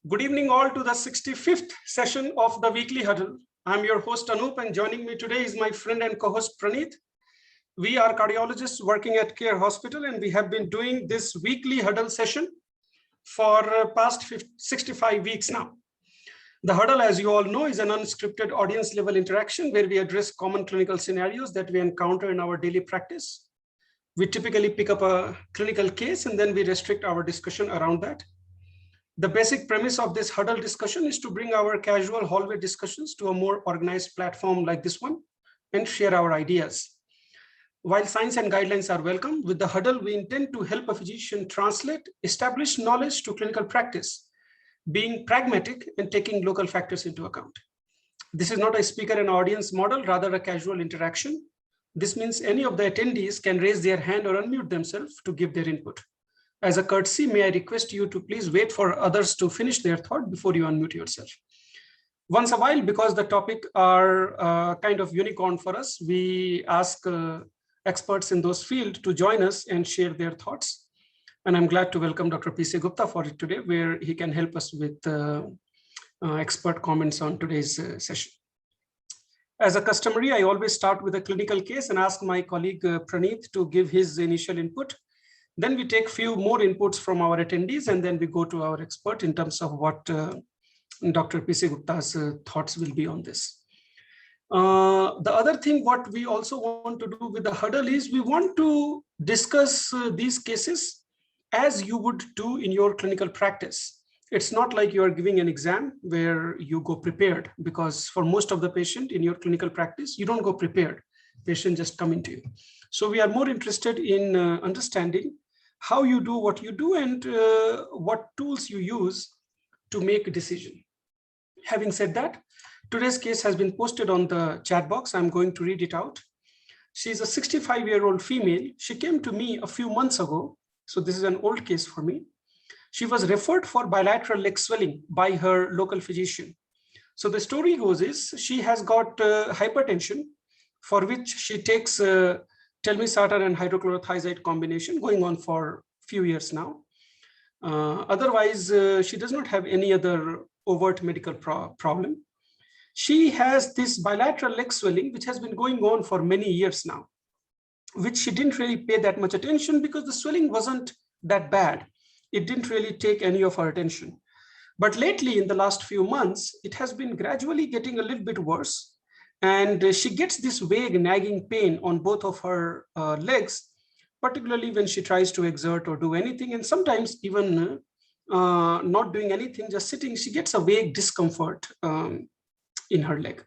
Good evening all to the 65th session of the Weekly Huddle. I'm your host Anup, and joining me today is my friend and co-host Praneeth. We are cardiologists working at Care Hospital, and we have been doing this Weekly Huddle session for past 65 weeks now. The Huddle, as you all know, is an unscripted audience level interaction where we address common clinical scenarios that we encounter in our daily practice. We typically pick up a clinical case and then we restrict our discussion around that. The basic premise of this Huddle discussion is to bring our casual hallway discussions to a more organized platform like this one and share our ideas. While science and guidelines are welcome, with the Huddle, we intend to help a physician translate established knowledge to clinical practice, being pragmatic and taking local factors into account. This is not a speaker and audience model, rather a casual interaction. This means any of the attendees can raise their hand or unmute themselves to give their input. As a courtesy, may I request you to please wait for others to finish their thought before you unmute yourself. Once a while, because the topic are kind of unicorn for us, we ask experts in those fields to join us and share their thoughts. And I'm glad to welcome Dr. P.C. Gupta for it today, where he can help us with expert comments on today's session. As a customary, I always start with a clinical case and ask my colleague Praneeth to give his initial input. Then we take few more inputs from our attendees, and then we go to our expert in terms of what Dr. P.C. Gupta's thoughts will be on this. The other thing what we also want to do with the Huddle is we want to discuss these cases as you would do in your clinical practice. It's not like you are giving an exam where you go prepared, because for most of the patient in your clinical practice, you don't go prepared. Patient just come into you. So we are more interested in understanding how you do what you do and what tools you use to make a decision. Having said that, today's case has been posted on the chat box. I'm going to read it out. She's a 65-year-old female. She came to me a few months ago. So this is an old case for me. She was referred for bilateral leg swelling by her local physician. So the story goes is she has got hypertension, for which she takes telmisartan and hydrochlorothiazide combination going on for a few years now. Otherwise, she does not have any other overt medical problem. She has this bilateral leg swelling, which has been going on for many years now, which she didn't really pay that much attention because the swelling wasn't that bad. It didn't really take any of her attention. But lately, in the last few months, it has been gradually getting a little bit worse. And she gets this vague nagging pain on both of her legs, particularly when she tries to exert or do anything. And sometimes even not doing anything, just sitting, she gets a vague discomfort in her leg.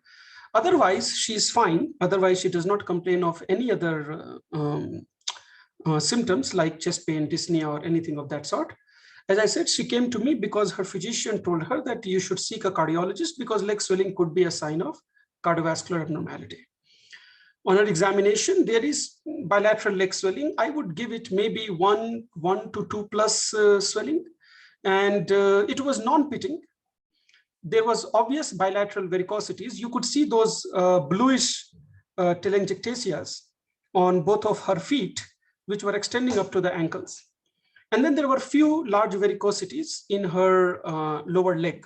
Otherwise, she's fine. Otherwise, she does not complain of any other symptoms like chest pain, dyspnea, or anything of that sort. As I said, she came to me because her physician told her that you should seek a cardiologist because leg swelling could be a sign of cardiovascular abnormality. On her examination, there is bilateral leg swelling. I would give it maybe 1 to 2 plus swelling, and it was non-pitting. There was obvious bilateral varicosities. You could see those bluish telangiectasias on both of her feet, which were extending up to the ankles. And then there were few large varicosities in her lower leg.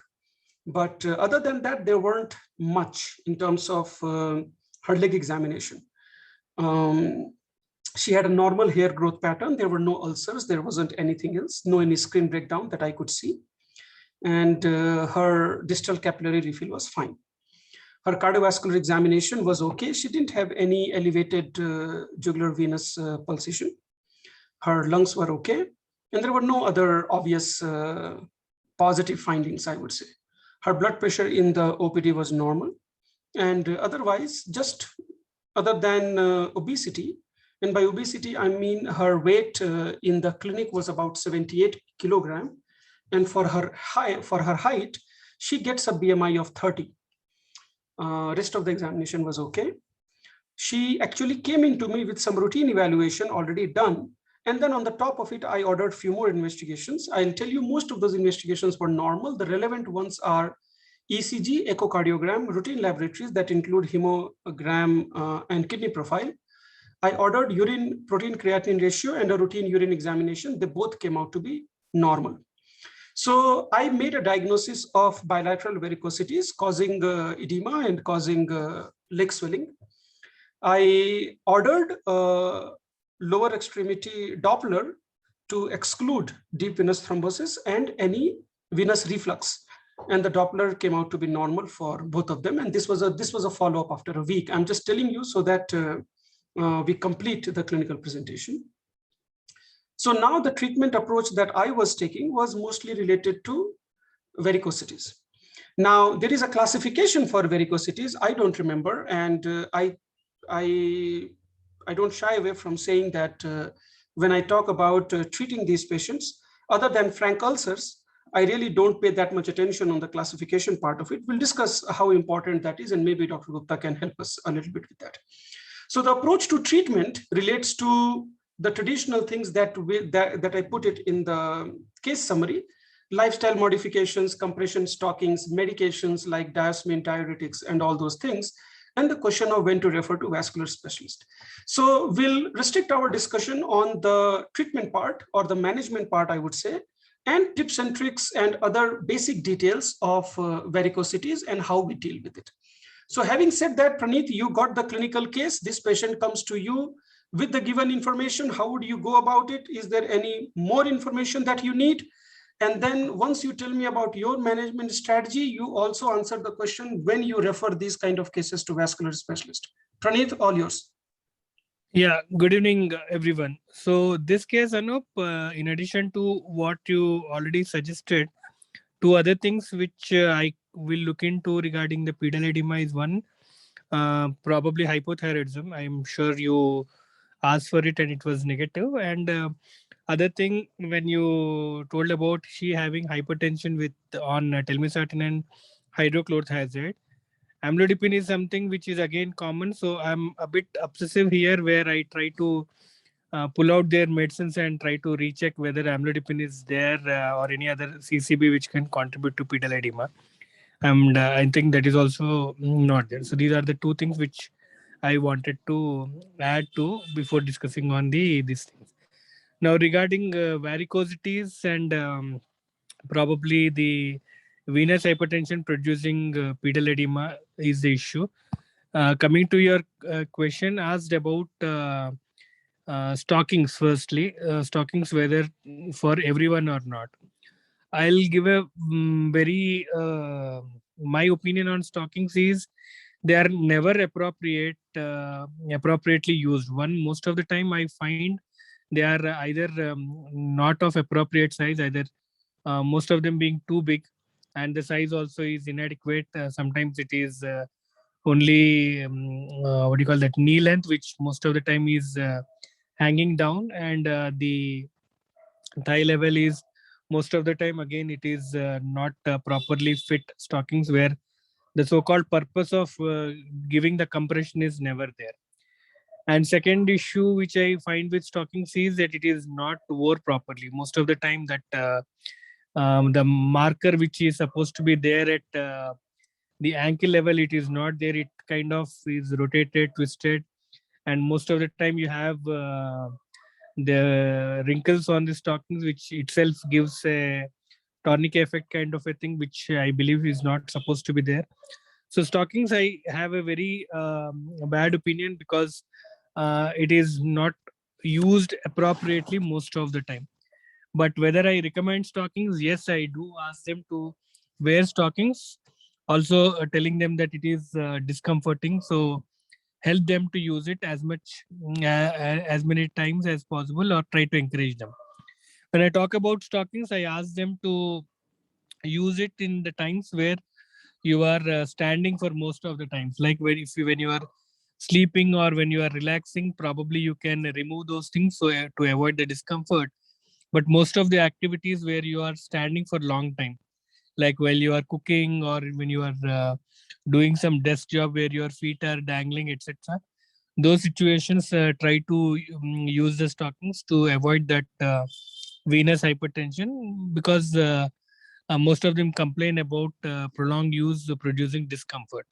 But other than that, there weren't much in terms of her leg examination. She had a normal hair growth pattern. There were no ulcers. There wasn't anything else, no any skin breakdown that I could see. And her distal capillary refill was fine. Her cardiovascular examination was okay. She didn't have any elevated jugular venous pulsation. Her lungs were okay. And there were no other obvious positive findings, I would say. Her blood pressure in the OPD was normal. And otherwise, just other than obesity, and by obesity, I mean her weight in the clinic was about 78 kilogram. And for her height, she gets a BMI of 30. Rest of the examination was okay. She actually came into me with some routine evaluation already done. And then on the top of it, I ordered a few more investigations. I'll tell you most of those investigations were normal. The relevant ones are ECG, echocardiogram, routine laboratories that include hemogram and kidney profile. I ordered urine protein creatinine ratio and a routine urine examination. They both came out to be normal. So I made a diagnosis of bilateral varicosities causing edema and causing leg swelling. I ordered a lower extremity Doppler to exclude deep venous thrombosis and any venous reflux. And the Doppler came out to be normal for both of them. And this was a follow-up after a week. I'm just telling you so that we complete the clinical presentation. So now the treatment approach that I was taking was mostly related to varicosities. Now there is a classification for varicosities. I don't remember, and I don't shy away from saying that when I talk about treating these patients, other than frank ulcers, I really don't pay that much attention on the classification part of it. We'll discuss how important that is, and maybe Dr. Gupta can help us a little bit with that. So the approach to treatment relates to the traditional things that I put it in the case summary: lifestyle modifications, compression stockings, medications like diosmin, diuretics, and all those things, and the question of when to refer to vascular specialist. So we'll restrict our discussion on the treatment part or the management part, I would say, and tips and tricks and other basic details of varicosities and how we deal with it. So having said that, Praneeth, you got the clinical case. This patient comes to you with the given information. How would you go about it? Is there any more information that you need? And then once you tell me about your management strategy, you also answer the question when you refer these kind of cases to vascular specialist. Praneeth, all yours. Yeah, good evening, everyone. So this case, Anup, in addition to what you already suggested, two other things which I will look into regarding the pedal edema is one, probably hypothyroidism. I'm sure you asked for it and it was negative. And other thing, when you told about she having hypertension with on telmisartan and hydrochlorothiazide, amlodipine is something which is again common. So I'm a bit obsessive here, where I try to pull out their medicines and try to recheck whether amlodipine is there or any other CCB which can contribute to pedal edema. And I think that is also not there. So these are the two things which I wanted to add to before discussing on these things. Now regarding varicosities and probably the venous hypertension producing pedal edema is the issue. Coming to your question asked about stockings, firstly, stockings whether for everyone or not. I'll give a very my opinion on stockings is they are never appropriately used. One, most of the time I find they are either not of appropriate size, either most of them being too big, and the size also is inadequate. Sometimes it is only what do you call that, knee length, which most of the time is hanging down, and the thigh level is most of the time again it is not properly fit stockings, where the so-called purpose of giving the compression is never there. And second issue which I find with stockings is that it is not wore properly. Most of the time that the marker which is supposed to be there at the ankle level, it is not there. It kind of is rotated, twisted, and most of the time you have the wrinkles on the stockings, which itself gives a tourniquet effect kind of a thing, which I believe is not supposed to be there. So stockings, I have a very bad opinion, because it is not used appropriately most of the time. But whether I recommend stockings, yes, I do ask them to wear stockings. Also telling them that it is discomforting. So help them to use it as as many times as possible, or try to encourage them. When I talk about stockings, I ask them to use it in the times where you are standing for most of the times, like when you are sleeping or when you are relaxing, probably you can remove those things so to avoid the discomfort. But most of the activities where you are standing for long time, like while you are cooking or when you are doing some desk job where your feet are dangling, etc., those situations, try to use the stockings to avoid that venous hypertension, because most of them complain about prolonged use producing discomfort.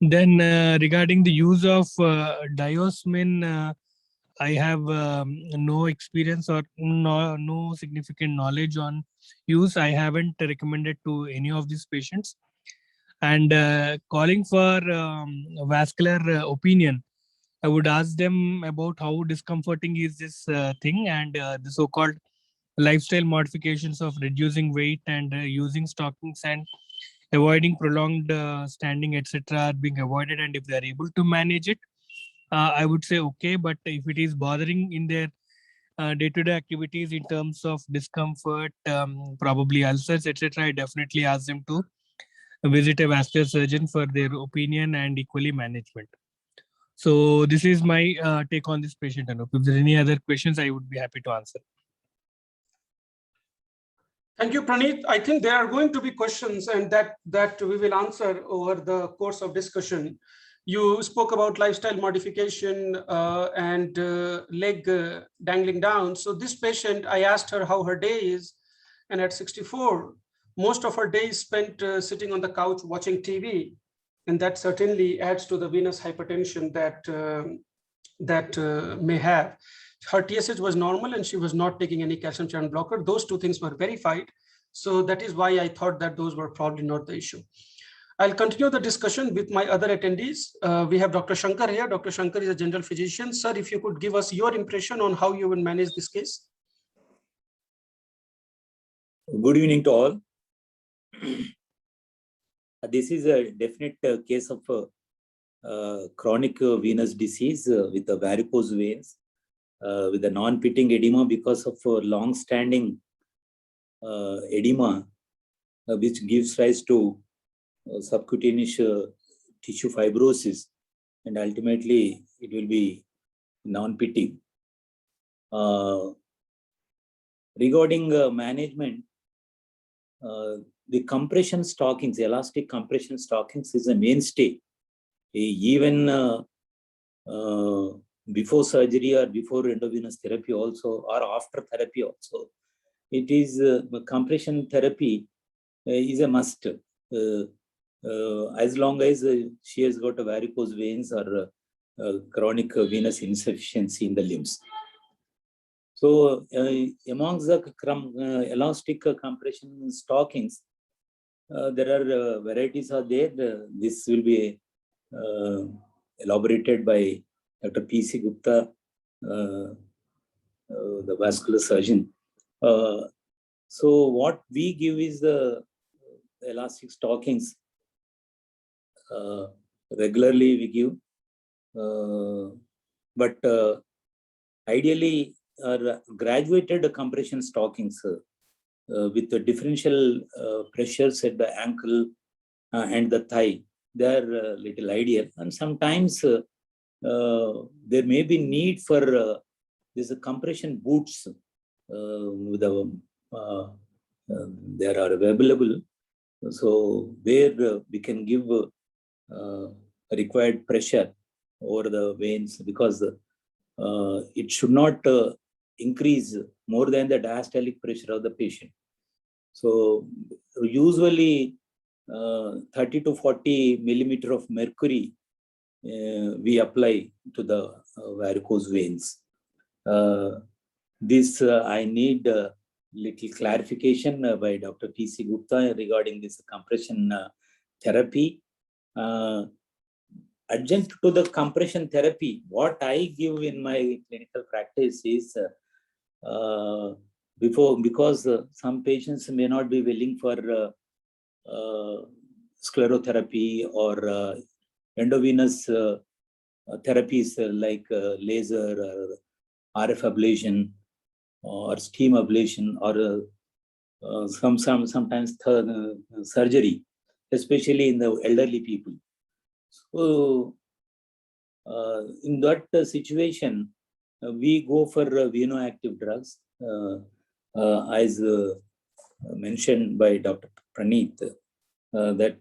Then regarding the use of diosmin I have no experience or no significant knowledge on use. I haven't recommended to any of these patients. And calling for vascular opinion, I would ask them about how discomforting is this thing, and the so-called lifestyle modifications of reducing weight and using stockings and avoiding prolonged standing, etc., are being avoided. And if they are able to manage it, I would say okay. But if it is bothering in their day-to-day activities in terms of discomfort, probably ulcers, etc., I definitely ask them to visit a vascular surgeon for their opinion and equally management. So this is my take on this patient, Anup. If there are any other questions, I would be happy to answer. Thank you, Praneeth. I think there are going to be questions and that we will answer over the course of discussion. You spoke about lifestyle modification and leg dangling down. So this patient, I asked her how her day is, and at 64, most of her day is spent sitting on the couch watching TV, and that certainly adds to the venous hypertension that may have. Her TSH was normal and she was not taking any calcium channel blocker. Those two things were verified. So that is why I thought that those were probably not the issue. I'll continue the discussion with my other attendees. We have Dr. Shankar here. Dr. Shankar is a general physician. Sir, if you could give us your impression on how you will manage this case. Good evening to all. This is a definite case of chronic venous disease with the varicose veins, with the non-pitting edema because of long-standing edema, which gives rise to subcutaneous tissue fibrosis, and ultimately it will be non-pitting. Regarding management, the compression stockings, elastic compression stockings is a mainstay. Even before surgery or before endovenous therapy also, or after therapy also, it is compression therapy is a must. As long as she has got a varicose veins or chronic venous insufficiency in the limbs. So amongst the elastic compression stockings, there are varieties are there. This will be elaborated by Dr. P.C. Gupta, the vascular surgeon. So what we give is the elastic stockings. Regularly we give, but ideally graduated compression stockings with the differential pressures at the ankle and the thigh. They are little ideal, and sometimes there may be need for these compression boots. They are available, so where we can give required pressure over the veins, because it should not increase more than the diastolic pressure of the patient. So usually 30 to 40 millimeter of mercury we apply to the varicose veins. This I need little clarification by Dr. P.C. Gupta regarding this compression therapy. Adjunct to the compression therapy, what I give in my clinical practice is because some patients may not be willing for sclerotherapy or endovenous therapies like laser or RF ablation or steam ablation or sometimes surgery, especially in the elderly people. So in that situation, we go for venoactive drugs, as mentioned by Dr. Praneeth, that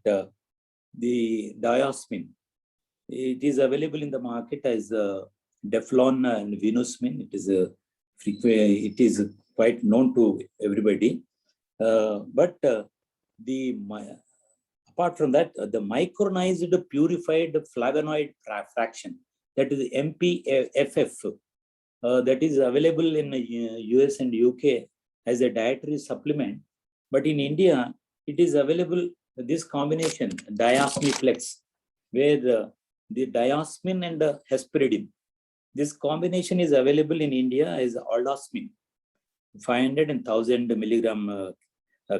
the diosmin, it is available in the market as Deflon and Venosmin. It is quite known to everybody, but apart from that, the micronized purified flavonoid fraction, that is MPFF, that is available in US and UK as a dietary supplement. But in India, it is available, this combination, diosmiflex, where the diosmin and hesperidin. This combination is available in India as aldosmin. 500 and 1000 milligram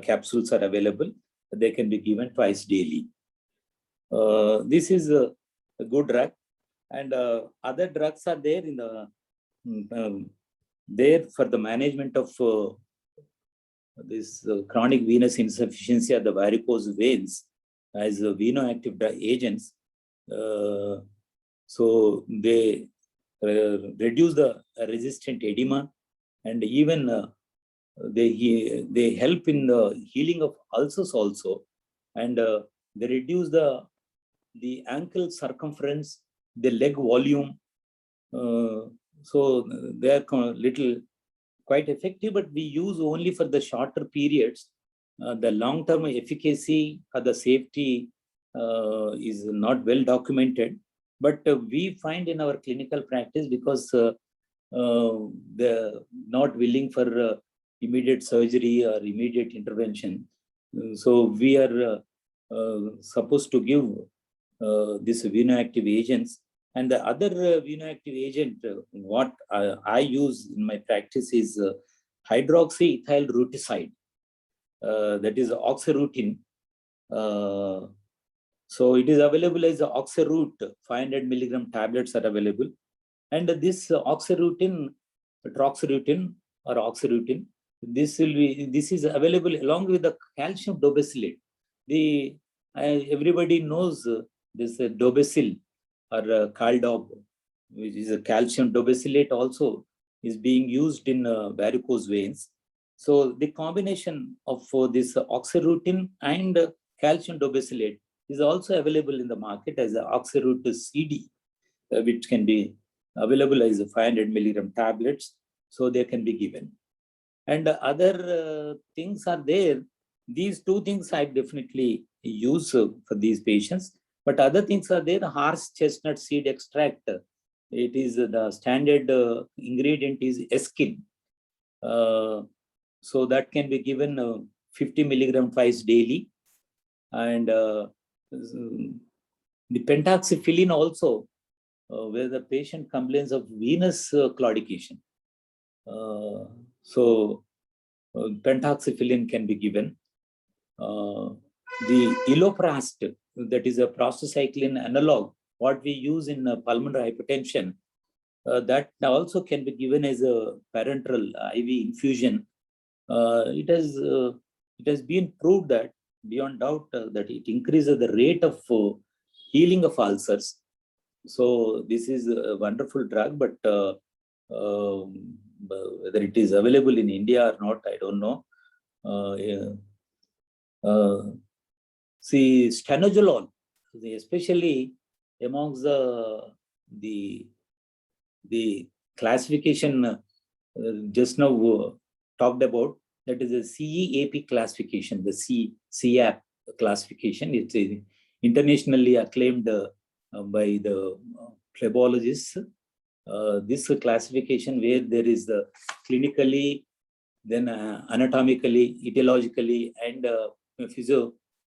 capsules are available. They can be given twice daily. This is a good drug, and other drugs are there in the there for the management of this chronic venous insufficiency of the varicose veins as venoactive agents. So they reduce the resistant edema, and even they help in the healing of ulcers also, and they reduce the ankle circumference, the leg volume. So they are quite effective, but we use only for the shorter periods. The long-term efficacy or the safety is not well documented, but we find in our clinical practice, because they're not willing for immediate surgery or immediate intervention. So we are supposed to give these venoactive agents. And the other venoactive agent, what I use in my practice is hydroxyethyl ruticide, that is oxyrutin. So it is available as Oxyrut, 500 milligram tablets are available. And this oxyrutin, troxyrutin or oxyrutin, this is available along with the calcium dobesilate. Everybody knows this dobesil or Caldob, which is a calcium dobesilate, also is being used in varicose veins. So the combination of this oxyrutin and calcium dobesilate is also available in the market as Oxyrut CD, which can be available as 500 milligram tablets. So they can be given. And other things are there. These two things I definitely use for these patients. But other things are there. Horse chestnut seed extract. It is the standard ingredient is eskin. So that can be given 50 milligram twice daily. And the pentoxifylline also, where the patient complains of venous claudication. So pentoxifylline can be given. The iloprost, that is a prostacyclin analog, what we use in pulmonary hypertension, that also can be given as a parenteral IV infusion. It has been proved that beyond doubt that it increases the rate of healing of ulcers. So this is a wonderful drug, but whether it is available in India or not, I don't know. See, stanozolol, especially amongst the classification just now talked about, that is a CEAP classification, the CEAP classification. It's internationally acclaimed by the phlebologists. This classification where there is the clinically, then anatomically, etiologically, and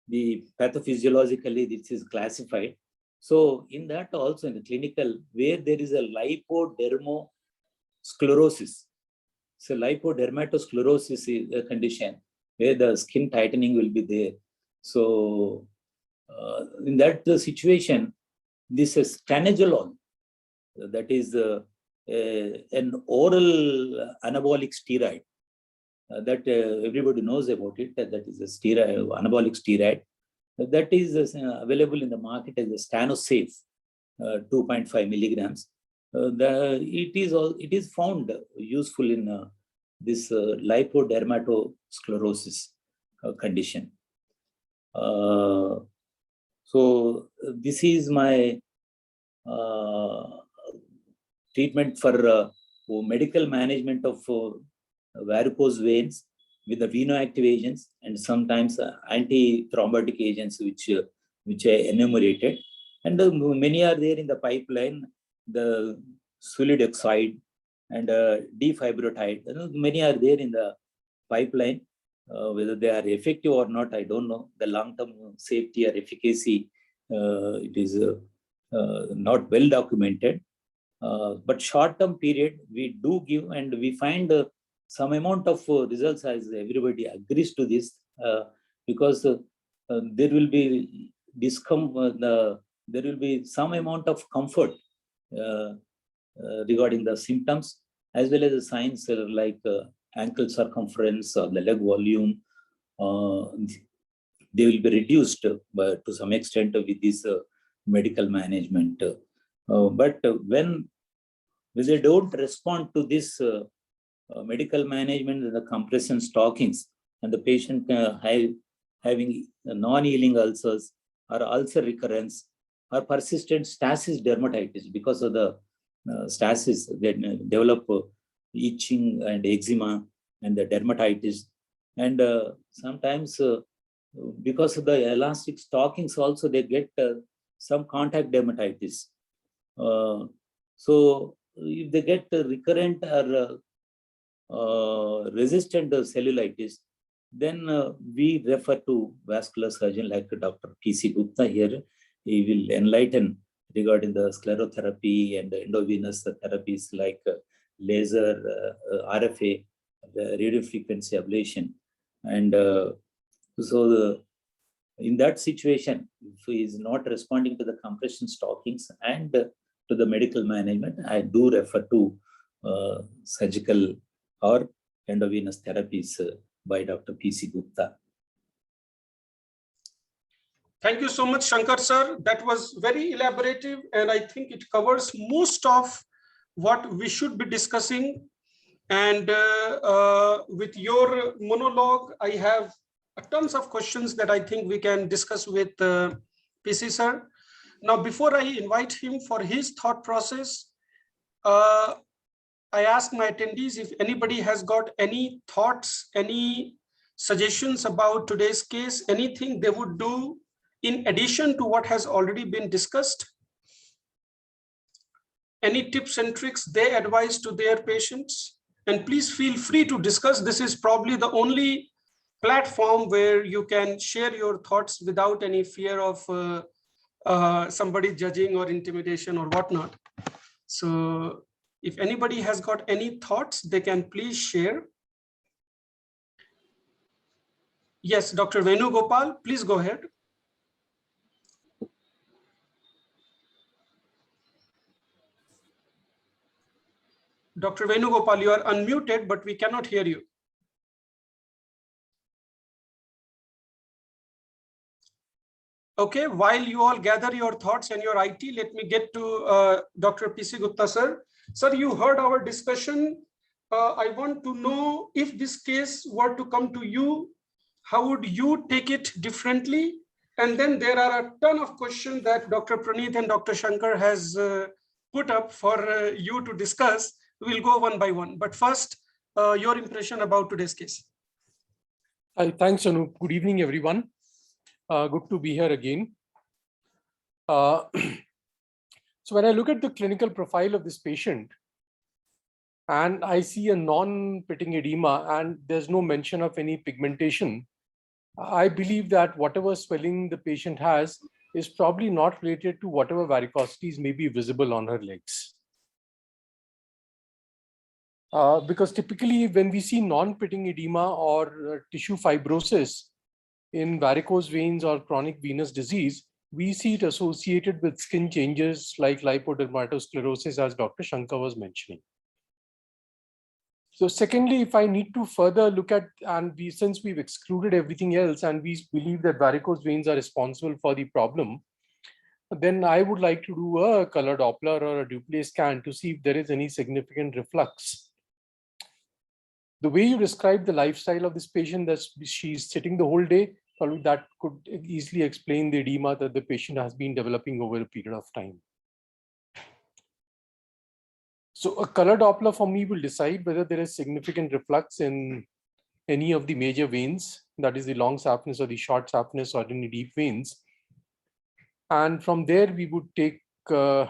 the pathophysiologically, this is classified. So in that also in the clinical, where there is a lipodermosclerosis. So lipodermatosclerosis is a condition where the skin tightening will be there. So in that situation, this is stanozolol, that is an oral anabolic steroid that everybody knows about it. That is a steroid, anabolic steroid, that is available in the market as a Stanosafe, 2.5 milligrams. It is found useful in this lipodermatosclerosis condition. So this is my treatment for medical management of varicose veins with the venoactive agents and sometimes anti-thrombotic agents, which I enumerated. And many are there in the pipeline, the suludexide and defibrotide. Many are there in the pipeline. Whether they are effective or not, I don't know. The long-term safety or efficacy, it is not well documented. But short-term period, we do give, and we find some amount of results, as everybody agrees to this, because there will be there will be some amount of comfort regarding the symptoms, as well as the signs like ankle circumference or the leg volume. They will be reduced to some extent with this medical management. But when they don't respond to this medical management and the compression stockings, and the patient having non-healing ulcers or ulcer recurrence or persistent stasis dermatitis, because of the stasis, they develop itching and eczema and the dermatitis. And sometimes because of the elastic stockings also, they get some contact dermatitis. So if they get recurrent or resistant cellulitis, then we refer to vascular surgeon like Dr. P.C. Gupta here. He will enlighten regarding the sclerotherapy and the endovenous therapies like laser, RFA, the radiofrequency ablation. And in that situation, if he is not responding to the compression stockings and to the medical management, I do refer to surgical or endovenous therapies by Dr. P.C. Gupta. Thank you so much, Shankar sir. That was very elaborative, and I think it covers most of what we should be discussing. And with your monologue, I have tons of questions that I think we can discuss with PC sir. Now, before I invite him for his thought process, I ask my attendees if anybody has got any thoughts, any suggestions about today's case, anything they would do in addition to what has already been discussed. Any tips and tricks they advise to their patients? And please feel free to discuss. This is probably the only platform where you can share your thoughts without any fear of somebody judging or intimidation or whatnot. So if anybody has got any thoughts, they can please share. Yes, Dr. Venugopal, please go ahead. Dr. Venugopal, you are unmuted, but we cannot hear you. Okay, while you all gather your thoughts and your IT, let me get to Dr. P.C. Gupta, sir. Sir, you heard our discussion. I want to know, if this case were to come to you, how would you take it differently? And then there are a ton of questions that Dr. Praneeth and Dr. Shankar has put up for you to discuss. We'll go one by one. But first, your impression about today's case. Hi, thanks, Anup. Good evening, everyone. Good to be here again. So when I look at the clinical profile of this patient, and I see a non-pitting edema, and there's no mention of any pigmentation, I believe that whatever swelling the patient has is probably not related to whatever varicosities may be visible on her legs. Because typically when we see non-pitting edema or tissue fibrosis in varicose veins or chronic venous disease, we see it associated with skin changes like lipodermatosclerosis, as Dr. Shankar was mentioning. So secondly, if I need to further look at, and since we've excluded everything else and we believe that varicose veins are responsible for the problem, then I would like to do a color Doppler or a Duplex scan to see if there is any significant reflux. The way you describe the lifestyle of this patient, that she's sitting the whole day, probably that could easily explain the edema that the patient has been developing over a period of time. So a color Doppler for me will decide whether there is significant reflux in any of the major veins, that is the long saphenous or the short saphenous or any deep veins. And from there, we would take a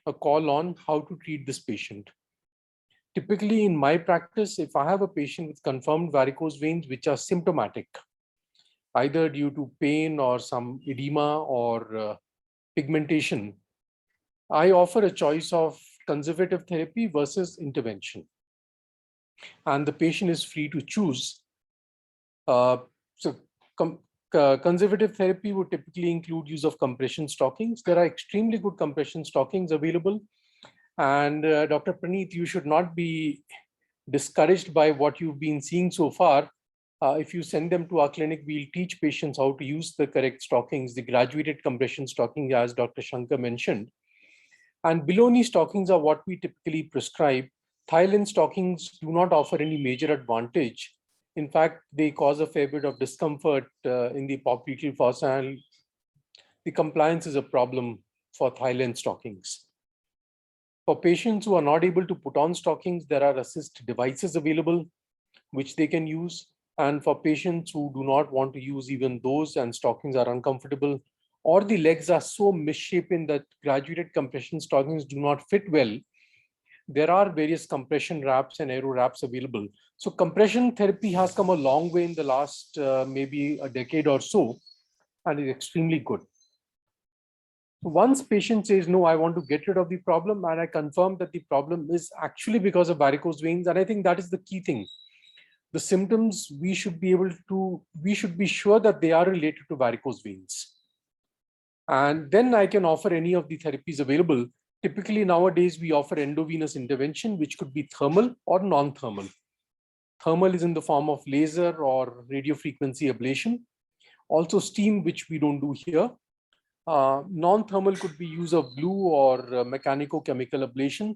call on how to treat this patient. typically in my practice, if I have a patient with confirmed varicose veins which are symptomatic, either due to pain or some edema or pigmentation, I offer a choice of conservative therapy versus intervention. And the patient is free to choose. Conservative therapy would typically include use of compression stockings. There are extremely good compression stockings available. And Dr. Praneeth, you should not be discouraged by what you've been seeing so far. If you send them to our clinic, we'll teach patients how to use the correct stockings, the graduated compression stocking, as Dr. Shankar mentioned. And below knee stockings are what we typically prescribe. Thigh-length stockings do not offer any major advantage. In fact, they cause a fair bit of discomfort in the popliteal fossa, and the compliance is a problem for thigh-length stockings. For patients who are not able to put on stockings, there are assist devices available which they can use. And for patients who do not want to use even those and stockings are uncomfortable, or the legs are so misshapen that graduated compression stockings do not fit well, there are various compression wraps and aero wraps available. So compression therapy has come a long way in the last maybe a decade or so, and is extremely good. Once patient says, no, I want to get rid of the problem, and I confirm that the problem is actually because of varicose veins, and I think that is the key thing. The symptoms, we should be sure that they are related to varicose veins. And then I can offer any of the therapies available. Typically nowadays, we offer endovenous intervention, which could be thermal or non-thermal. Thermal is in the form of laser or radiofrequency ablation. Also steam, which we don't do here. Non-thermal could be use of blue or mechanico-chemical ablation.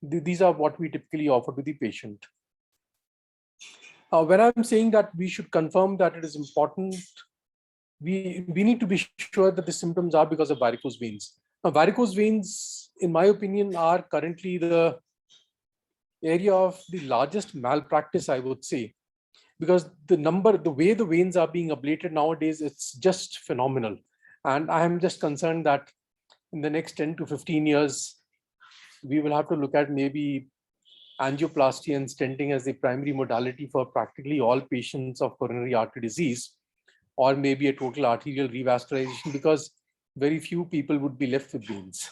These are what we typically offer to the patient. When I'm saying that we should confirm that it is important, we need to be sure that the symptoms are because of varicose veins. Now, varicose veins, in my opinion, are currently the area of the largest malpractice, I would say, because the way the veins are being ablated nowadays, it's just phenomenal. And I am just concerned that in the next 10 to 15 years, we will have to look at maybe angioplasty and stenting as the primary modality for practically all patients of coronary artery disease, or maybe a total arterial revascularization, because very few people would be left with veins.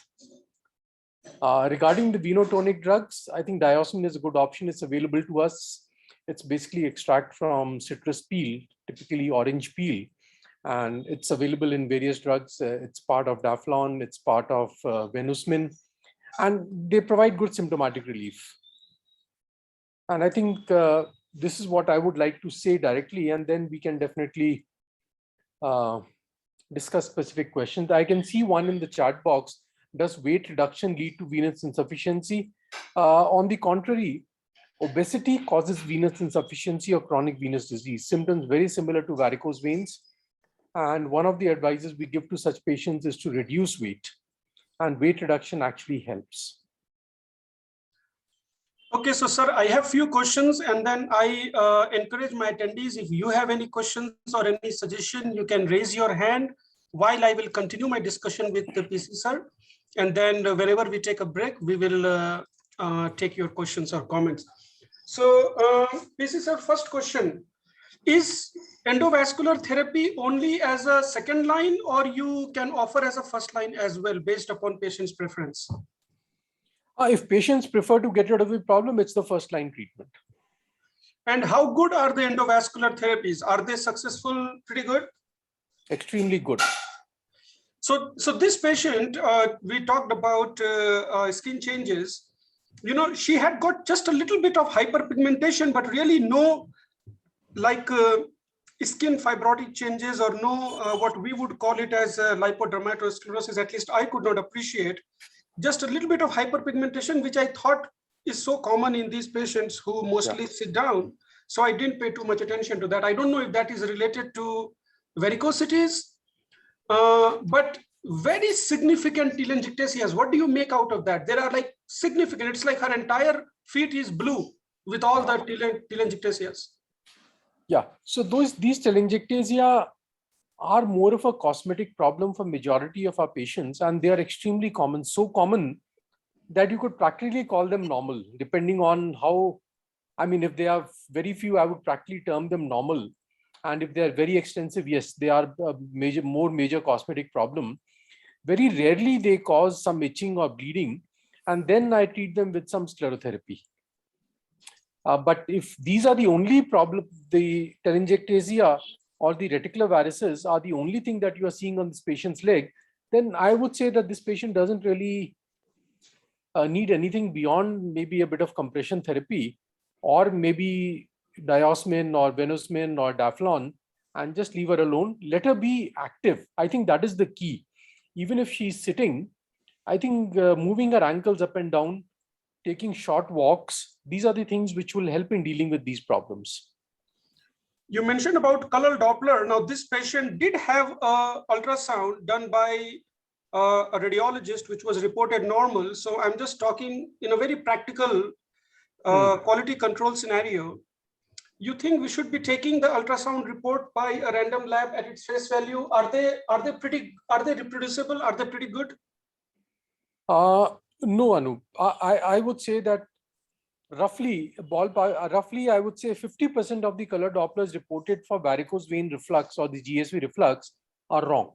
Regarding the venotonic drugs, I think diosmin is a good option. It's available to us. It's basically extract from citrus peel, typically orange peel, and it's available in various drugs. It's part of Daflon, it's part of Venusmin, and they provide good symptomatic relief. And I think this is what I would like to say directly, and then we can definitely discuss specific questions. I can see one in the chat box. Does weight reduction lead to venous insufficiency? On the contrary, obesity causes venous insufficiency or chronic venous disease. Symptoms very similar to varicose veins. And one of the advices we give to such patients is to reduce weight. And weight reduction actually helps. Okay, so sir, I have few questions, and then I encourage my attendees, if you have any questions or any suggestion, you can raise your hand while I will continue my discussion with the PC sir. And then whenever we take a break, we will take your questions or comments. So PC sir, first question, is endovascular therapy only as a second line, or you can offer as a first line as well based upon patient's preference? If patients prefer to get rid of the problem, it's the first line treatment. And how good are the endovascular therapies? Are they successful, pretty good? Extremely good. So this patient, we talked about skin changes. You know, she had got just a little bit of hyperpigmentation, but really no like skin fibrotic changes, or no what we would call it as lipodermatosclerosis. At least I could not appreciate. Just a little bit of hyperpigmentation, which I thought is so common in these patients who mostly sit down. So I didn't pay too much attention to that. I don't know if that is related to varicosities, but very significant telangiectasias. What do you make out of that? There are like significant, it's like her entire feet is blue with all the telangiectasias. Yeah, so these telangiectasia are more of a cosmetic problem for majority of our patients, and they are extremely common, so common that you could practically call them normal, depending on how, I mean, if they are very few, I would practically term them normal. And if they are very extensive, yes, they are a more major cosmetic problem. Very rarely they cause some itching or bleeding, and then I treat them with some sclerotherapy. But if these are the only problem, the telangiectasia or the reticular varices are the only thing that you are seeing on this patient's leg, then I would say that this patient doesn't really need anything beyond maybe a bit of compression therapy, or maybe diosmin or venosmin or Daflon, and just leave her alone. Let her be active. I think that is the key. Even if she's sitting, I think moving her ankles up and down, taking short walks, these are the things which will help in dealing with these problems. You mentioned about color Doppler. Now, this patient did have a ultrasound done by a radiologist, which was reported normal. So I'm just talking in a very practical quality control scenario. You think we should be taking the ultrasound report by a random lab at its face value? Are they reproducible? Are they pretty good? No, Anup. I would say that roughly, I would say 50% of the color Dopplers reported for varicose vein reflux or the GSV reflux are wrong.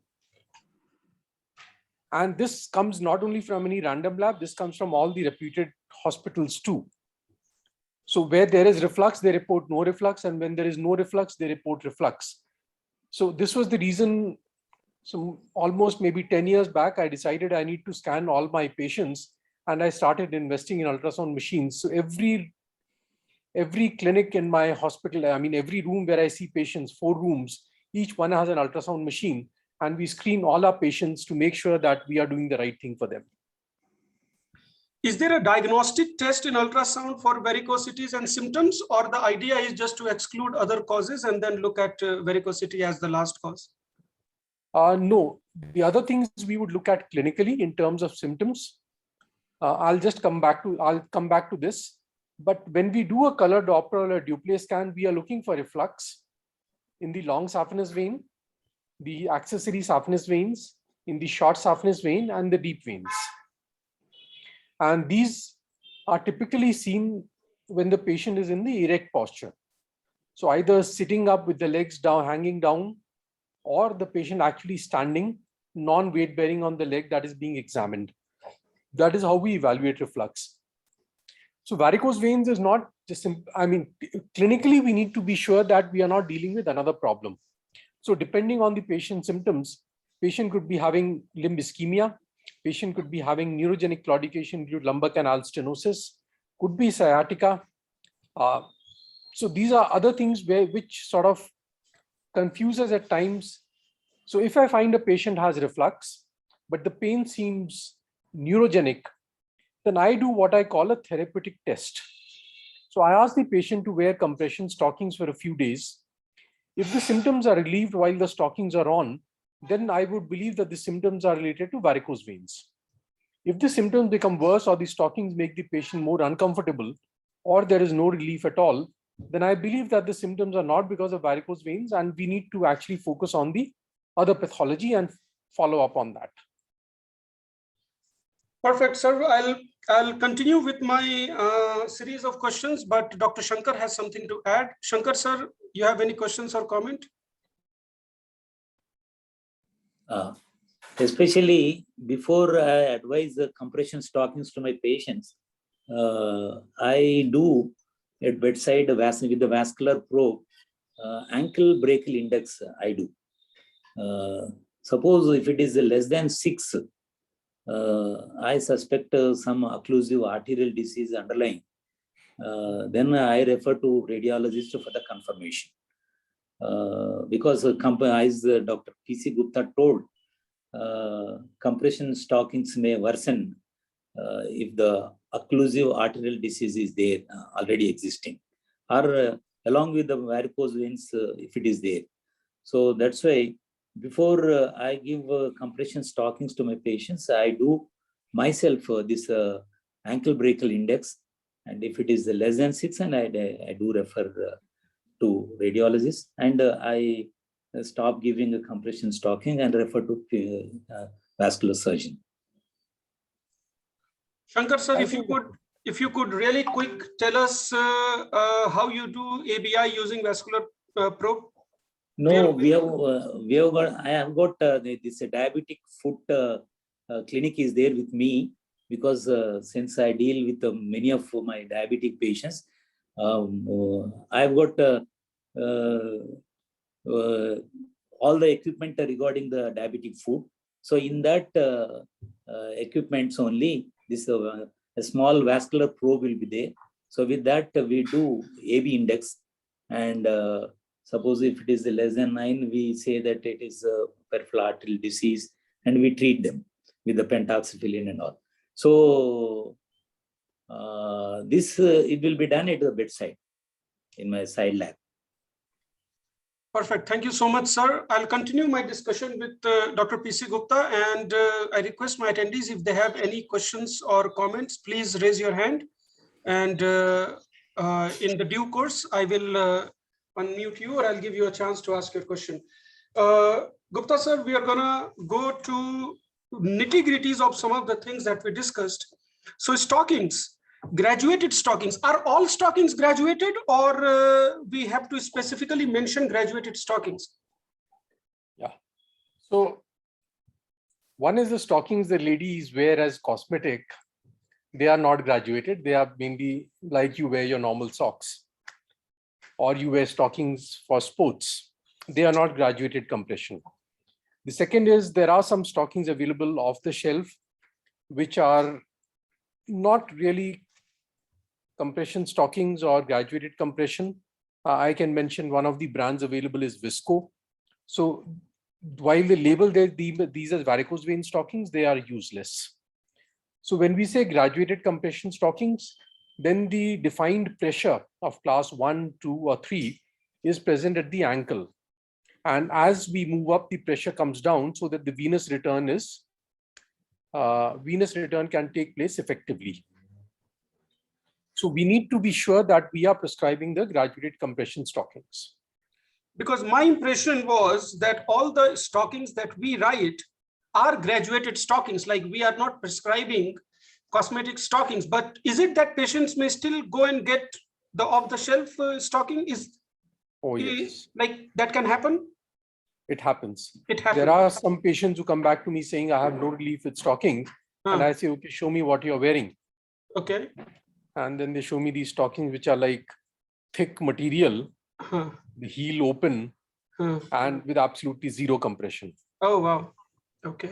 And this comes not only from any random lab, this comes from all the reputed hospitals too. So where there is reflux, they report no reflux, and when there is no reflux, they report reflux. So this was the reason. So almost maybe 10 years back, I decided I need to scan all my patients, and I started investing in ultrasound machines. So every clinic in my hospital, I mean, every room where I see patients, 4 rooms, each one has an ultrasound machine, and we screen all our patients to make sure that we are doing the right thing for them. Is there a diagnostic test in ultrasound for varicosities and symptoms, or the idea is just to exclude other causes and then look at varicosity as the last cause? No, the other things we would look at clinically in terms of symptoms. I'll come back to this. But when we do a color Doppler or a Duplex scan, we are looking for reflux in the long saphenous vein, the accessory saphenous veins, in the short saphenous vein, and the deep veins. And these are typically seen when the patient is in the erect posture. So either sitting up with the legs down, hanging down, or the patient actually standing, non-weight bearing on the leg that is being examined. That is how we evaluate reflux. So varicose veins is not just, I mean, clinically we need to be sure that we are not dealing with another problem. So depending on the patient's symptoms, patient could be having limb ischemia, patient could be having neurogenic claudication due to lumbar canal stenosis, could be sciatica. So these are other things which sort of confuses at times. So if I find a patient has reflux, but the pain seems neurogenic, then I do what I call a therapeutic test. So I ask the patient to wear compression stockings for a few days. If the symptoms are relieved while the stockings are on, then I would believe that the symptoms are related to varicose veins. If the symptoms become worse or the stockings make the patient more uncomfortable, or there is no relief at all, then I believe that the symptoms are not because of varicose veins, and we need to actually focus on the other pathology and follow up on that. Perfect, sir. I'll continue with my series of questions, but Dr. Shankar has something to add. Shankar, sir, you have any questions or comment? Especially before I advise the compression stockings to my patients, I do at bedside with the vascular probe, ankle brachial index I do. Suppose if it is less than 6, I suspect some occlusive arterial disease underlying. Then I refer to radiologist for the confirmation. Because as Dr. P.C. Gupta told, compression stockings may worsen if the occlusive arterial disease is there already existing, or along with the varicose veins if it is there. So that's why before I give compression stockings to my patients, I do myself this ankle brachial index, and if it is less than 6, and I do refer to radiologist, and I stop giving a compression stocking and refer to vascular surgeon. Shankar sir, I if you could really quick tell us how you do ABI using vascular probe. No, we have got, I have got this diabetic foot clinic is there with me, because since I deal with many of my diabetic patients, I've got all the equipment regarding the diabetic foot. So in that equipments only, this a small vascular probe will be there. So with that we do AB index, and suppose if it is less than 9, we say that it is peripheral arterial disease, and we treat them with the pentoxifylline and all. So this it will be done at the bedside in my side lab. Perfect. Thank you so much, sir. I'll continue my discussion with Dr. PC Gupta, and I request my attendees, if they have any questions or comments, please raise your hand. And in the due course, I will unmute you, or I'll give you a chance to ask your question. Gupta sir, we are gonna go to nitty-gritties of some of the things that we discussed. So stockings, graduated stockings, are all stockings graduated, or we have to specifically mention graduated stockings? Yeah. So one is the stockings the ladies wear as cosmetic. They are not graduated. They are mainly like you wear your normal socks, or you wear stockings for sports. They are not graduated compression. The second is there are some stockings available off the shelf, which are not really compression stockings or graduated compression. I can mention one of the brands available is Visco. So while they label these as varicose vein stockings, they are useless. So when we say graduated compression stockings, then the defined pressure of class 1, 2, or 3 is present at the ankle. And as we move up, the pressure comes down so that the venous return can take place effectively. So we need to be sure that we are prescribing the graduated compression stockings. Because my impression was that all the stockings that we write are graduated stockings, like we are not prescribing cosmetic stockings. But is it that patients may still go and get the off-the-shelf stocking? Oh, yes. Like that can happen? It happens. It happens. There are some patients who come back to me saying, I have no relief with stocking. And I say, okay, show me what you're wearing. Okay. And then they show me these stockings, which are like thick material, the heel open, and with absolutely zero compression. Oh, wow. Okay.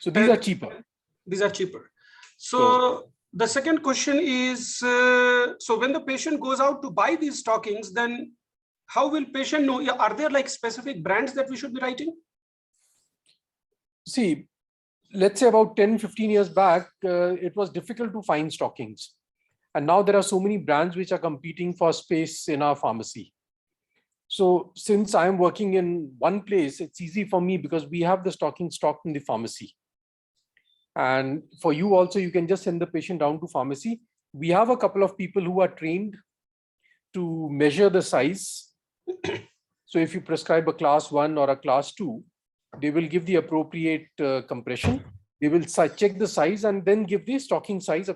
So these are cheaper. These are cheaper. So the second question is, so when the patient goes out to buy these stockings, then how will patient know? Are there like specific brands that we should be writing? See, let's say about 10, 15 years back, it was difficult to find stockings. And now there are so many brands which are competing for space in our pharmacy. So since I'm working in one place, it's easy for me because we have the stocking stocked in the pharmacy. And for you also, you can just send the patient down to pharmacy. We have a couple of people who are trained to measure the size. So if you prescribe a class 1 or a class 2, they will give the appropriate compression. They will check the size and then give the stocking size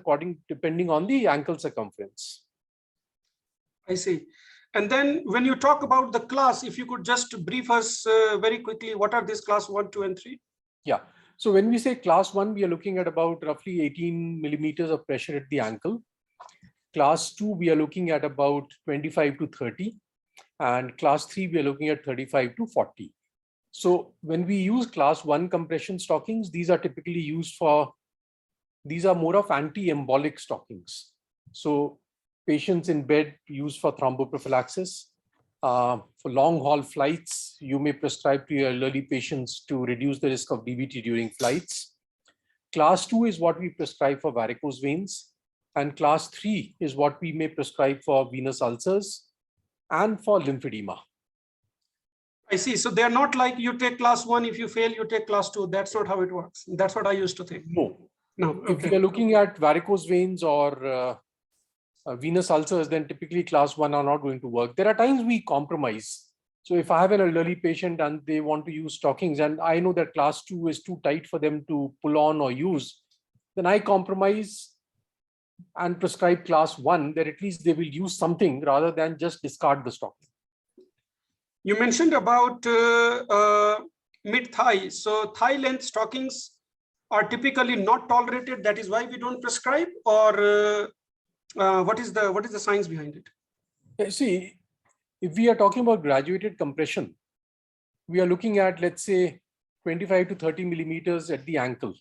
depending on the ankle circumference. I see. And then when you talk about the class, if you could just brief us very quickly, what are these class 1, 2, and 3? Yeah. So when we say class 1, we are looking at about roughly 18 millimeters of pressure at the ankle. Class 2, we are looking at about 25 to 30. And class 3, we are looking at 35 to 40. So when we use class 1 compression stockings, these are typically used these are more of anti-embolic stockings. So patients in bed used for thromboprophylaxis. For long haul flights, you may prescribe to your elderly patients to reduce the risk of DVT during flights. Class 2 is what we prescribe for varicose veins. And class 3 is what we may prescribe for venous ulcers and for lymphedema. I see. So they're not like you take class 1, if you fail, you take class 2. That's not how it works. That's what I used to think. No. Okay. If we are looking at varicose veins or venous ulcers, then typically class 1 are not going to work. There are times we compromise. So if I have an elderly patient and they want to use stockings and I know that class 2 is too tight for them to pull on or use, then I compromise and prescribe class 1, then at least they will use something rather than just discard the stocking. You mentioned about mid thigh. So thigh length stockings are typically not tolerated. That is why we don't prescribe, or what is the science behind it? See, if we are talking about graduated compression, we are looking at, let's say, 25 to 30 millimeters at the ankle.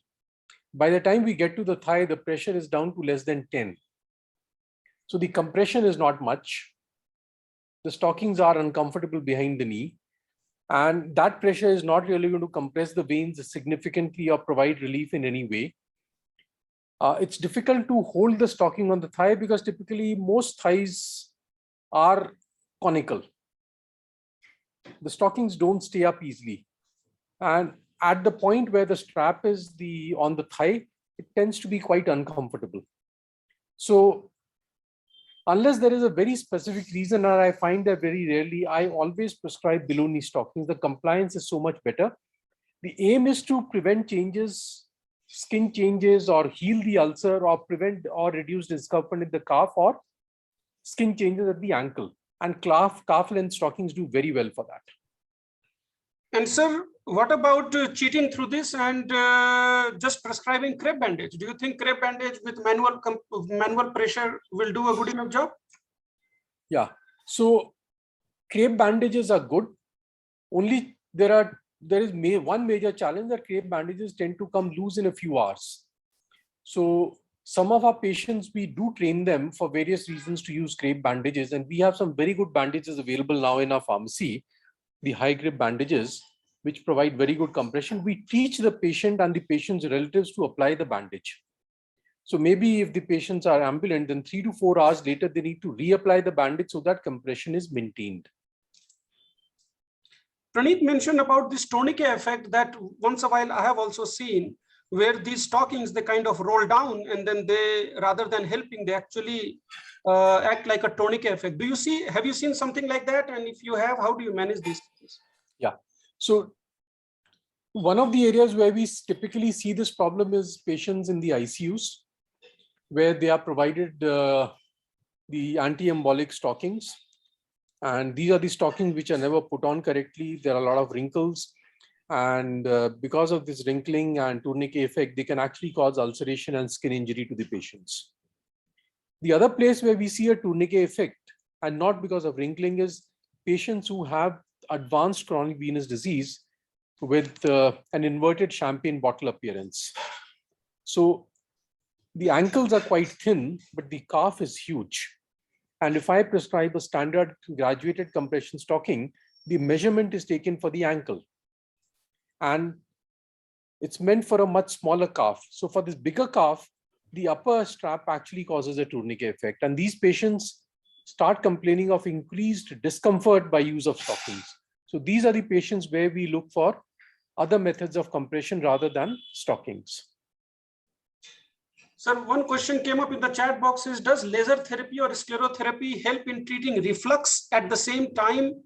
By the time we get to the thigh, the pressure is down to less than 10. So the compression is not much. The stockings are uncomfortable behind the knee. And that pressure is not really going to compress the veins significantly or provide relief in any way. It's difficult to hold the stocking on the thigh because typically most thighs are conical. The stockings don't stay up easily. And at the point where the strap is on the thigh, it tends to be quite uncomfortable. So unless there is a very specific reason, and I find that very rarely, I always prescribe below knee stockings. The compliance is so much better. The aim is to prevent changes, skin changes, or heal the ulcer, or prevent or reduce discomfort in the calf, or skin changes at the ankle. And calf length stockings do very well for that. And sir, what about cheating through this and just prescribing crepe bandage? Do you think crepe bandage with manual pressure will do a good enough job? Yeah. So crepe bandages are good. Only there is one major challenge that crepe bandages tend to come loose in a few hours. So some of our patients, we do train them for various reasons to use crepe bandages, and we have some very good bandages available now in our pharmacy, the high grip bandages, which provide very good compression. We teach the patient and the patient's relatives to apply the bandage. So maybe if the patients are ambulant, then 3 to 4 hours later, they need to reapply the bandage so that compression is maintained. Praneeth mentioned about this tourniquet effect that once a while I have also seen, where these stockings, they kind of roll down and then they, rather than helping, they actually act like a tourniquet effect. Have you seen something like that? And if you have, how do you manage these things? Yeah. So one of the areas where we typically see this problem is patients in the ICUs, where they are provided the anti-embolic stockings. And these are the stockings which are never put on correctly. There are a lot of wrinkles. And because of this wrinkling and tourniquet effect, they can actually cause ulceration and skin injury to the patients. The other place where we see a tourniquet effect, and not because of wrinkling, is patients who have advanced chronic venous disease with an inverted champagne bottle appearance. So the ankles are quite thin, but the calf is huge. And if I prescribe a standard graduated compression stocking, the measurement is taken for the ankle. And it's meant for a much smaller calf. So for this bigger calf, the upper strap actually causes a tourniquet effect. And these patients start complaining of increased discomfort by use of stockings. So these are the patients where we look for other methods of compression rather than stockings. Sir, one question came up in the chat box is, does laser therapy or sclerotherapy help in treating reflux at the same time,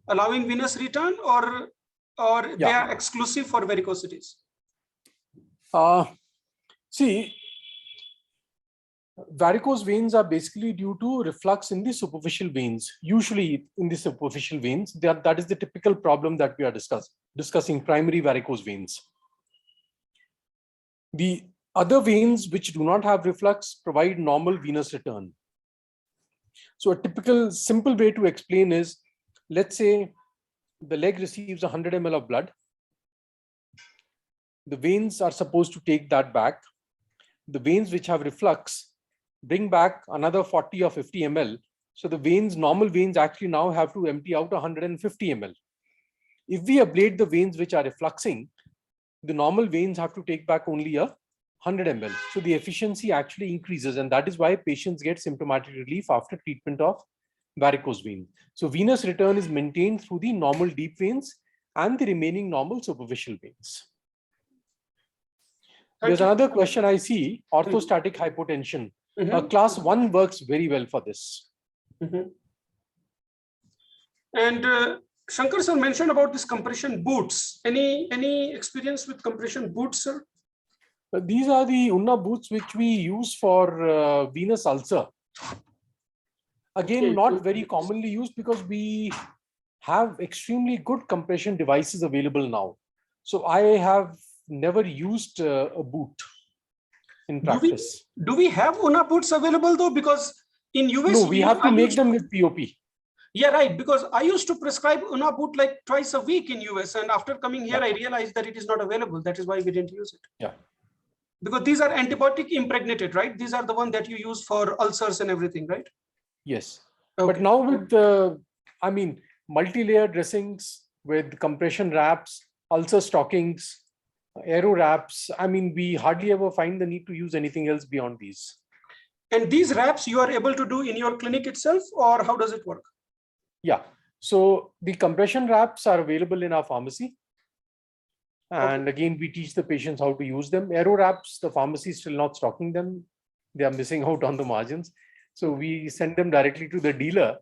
allowing venous return, or they are exclusive for varicosities? See, varicose veins are basically due to reflux in the superficial veins. Usually in the superficial veins, that is the typical problem that we are discussing, primary varicose veins. The other veins which do not have reflux provide normal venous return. So a typical simple way to explain is, let's say the leg receives 100 ml of blood. The veins are supposed to take that back. The veins which have reflux bring back another 40 or 50 ml. So the veins, normal veins, actually now have to empty out 150 ml. If we ablate the veins which are refluxing, the normal veins have to take back only 100 ml. So the efficiency actually increases, and that is why patients get symptomatic relief after treatment of varicose vein. So venous return is maintained through the normal deep veins and the remaining normal superficial veins. There's another question I see, orthostatic hypotension. Class 1 works very well for this. And Shankar sir mentioned about this compression boots. Any experience with compression boots, sir? These are the Unna boots which we use for venous ulcer. Again, Okay. not very commonly used because we have extremely good compression devices available now. So I have never used a boot in practice. Do we have Unna boots available though? Because in US, No, we have to make them with POP. Yeah, right. Because I used to prescribe Unna boot like twice a week in US, and after coming here, I realized that it is not available. That is why we didn't use it. Yeah. Because these are antibiotic impregnated, right? These are the one that you use for ulcers and everything, right? Yes. Okay. But now with I mean, multi-layer dressings with compression wraps, ulcer stockings, aero wraps, I mean, we hardly ever find the need to use anything else beyond these. And these wraps you are able to do in your clinic itself, or how does it work? Yeah. So the compression wraps are available in our pharmacy. And again, we teach the patients how to use them. Aero wraps, the pharmacy is still not stocking them. They are missing out on the margins. So we send them directly to the dealer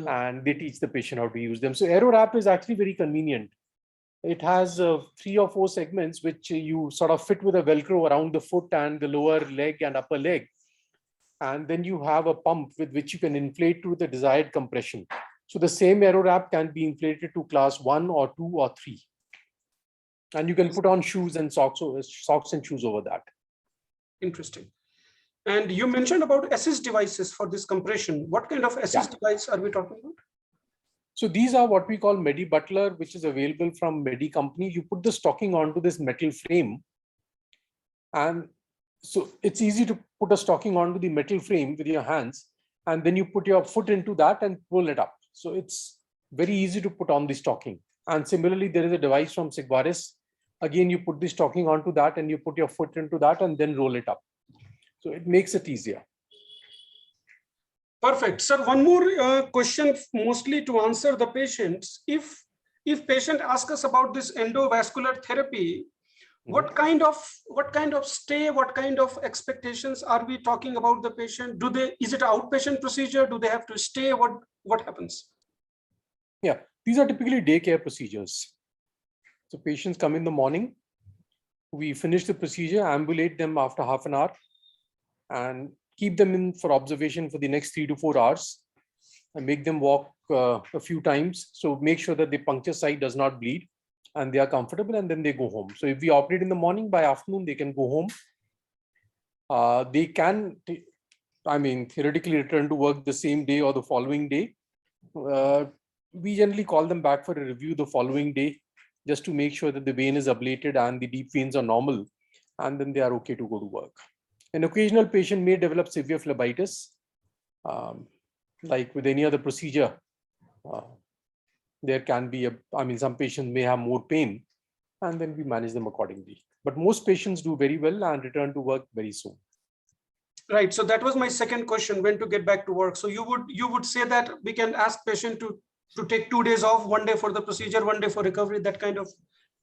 and they teach the patient how to use them. So aero wrap is actually very convenient. It has 3 or 4 segments which you sort of fit with a Velcro around the foot and the lower leg and upper leg. And then you have a pump with which you can inflate to the desired compression. So the same aero wrap can be inflated to class 1 or 2 or 3. And you can put on shoes and socks and shoes over that. Interesting. And you mentioned about assist devices for this compression. What kind of assist device are we talking about? So these are what we call Medi Butler, which is available from Medi company. You put the stocking onto this metal frame. And so it's easy to put a stocking onto the metal frame with your hands. And then you put your foot into that and pull it up. So it's very easy to put on the stocking. And similarly, there is a device from Sigvaris. Again, you put the stocking onto that and you put your foot into that and then roll it up. So it makes it easier. Perfect. Sir, one more question, mostly to answer the patients. If patient asks us about this endovascular therapy, what kind of stay, what kind of expectations are we talking about the patient? Is it an outpatient procedure? Do they have to stay? What happens? Yeah, these are typically daycare procedures. So patients come in the morning, we finish the procedure, ambulate them after half an hour and keep them in for observation for the next 3 to 4 hours and make them walk a few times. So make sure that the puncture site does not bleed and they are comfortable and then they go home. So if we operate in the morning, by afternoon, they can go home. They can, theoretically return to work the same day or the following day. We generally call them back for a review the following day, just to make sure that the vein is ablated and the deep veins are normal, and then they are okay to go to work. An occasional patient may develop severe phlebitis, like with any other procedure. There can be some patients may have more pain, and then we manage them accordingly. But most patients do very well and return to work very soon. Right. So that was my second question, when to get back to work. So you would say that we can ask patient to take 2 days off, 1 day for the procedure, 1 day for recovery, that kind of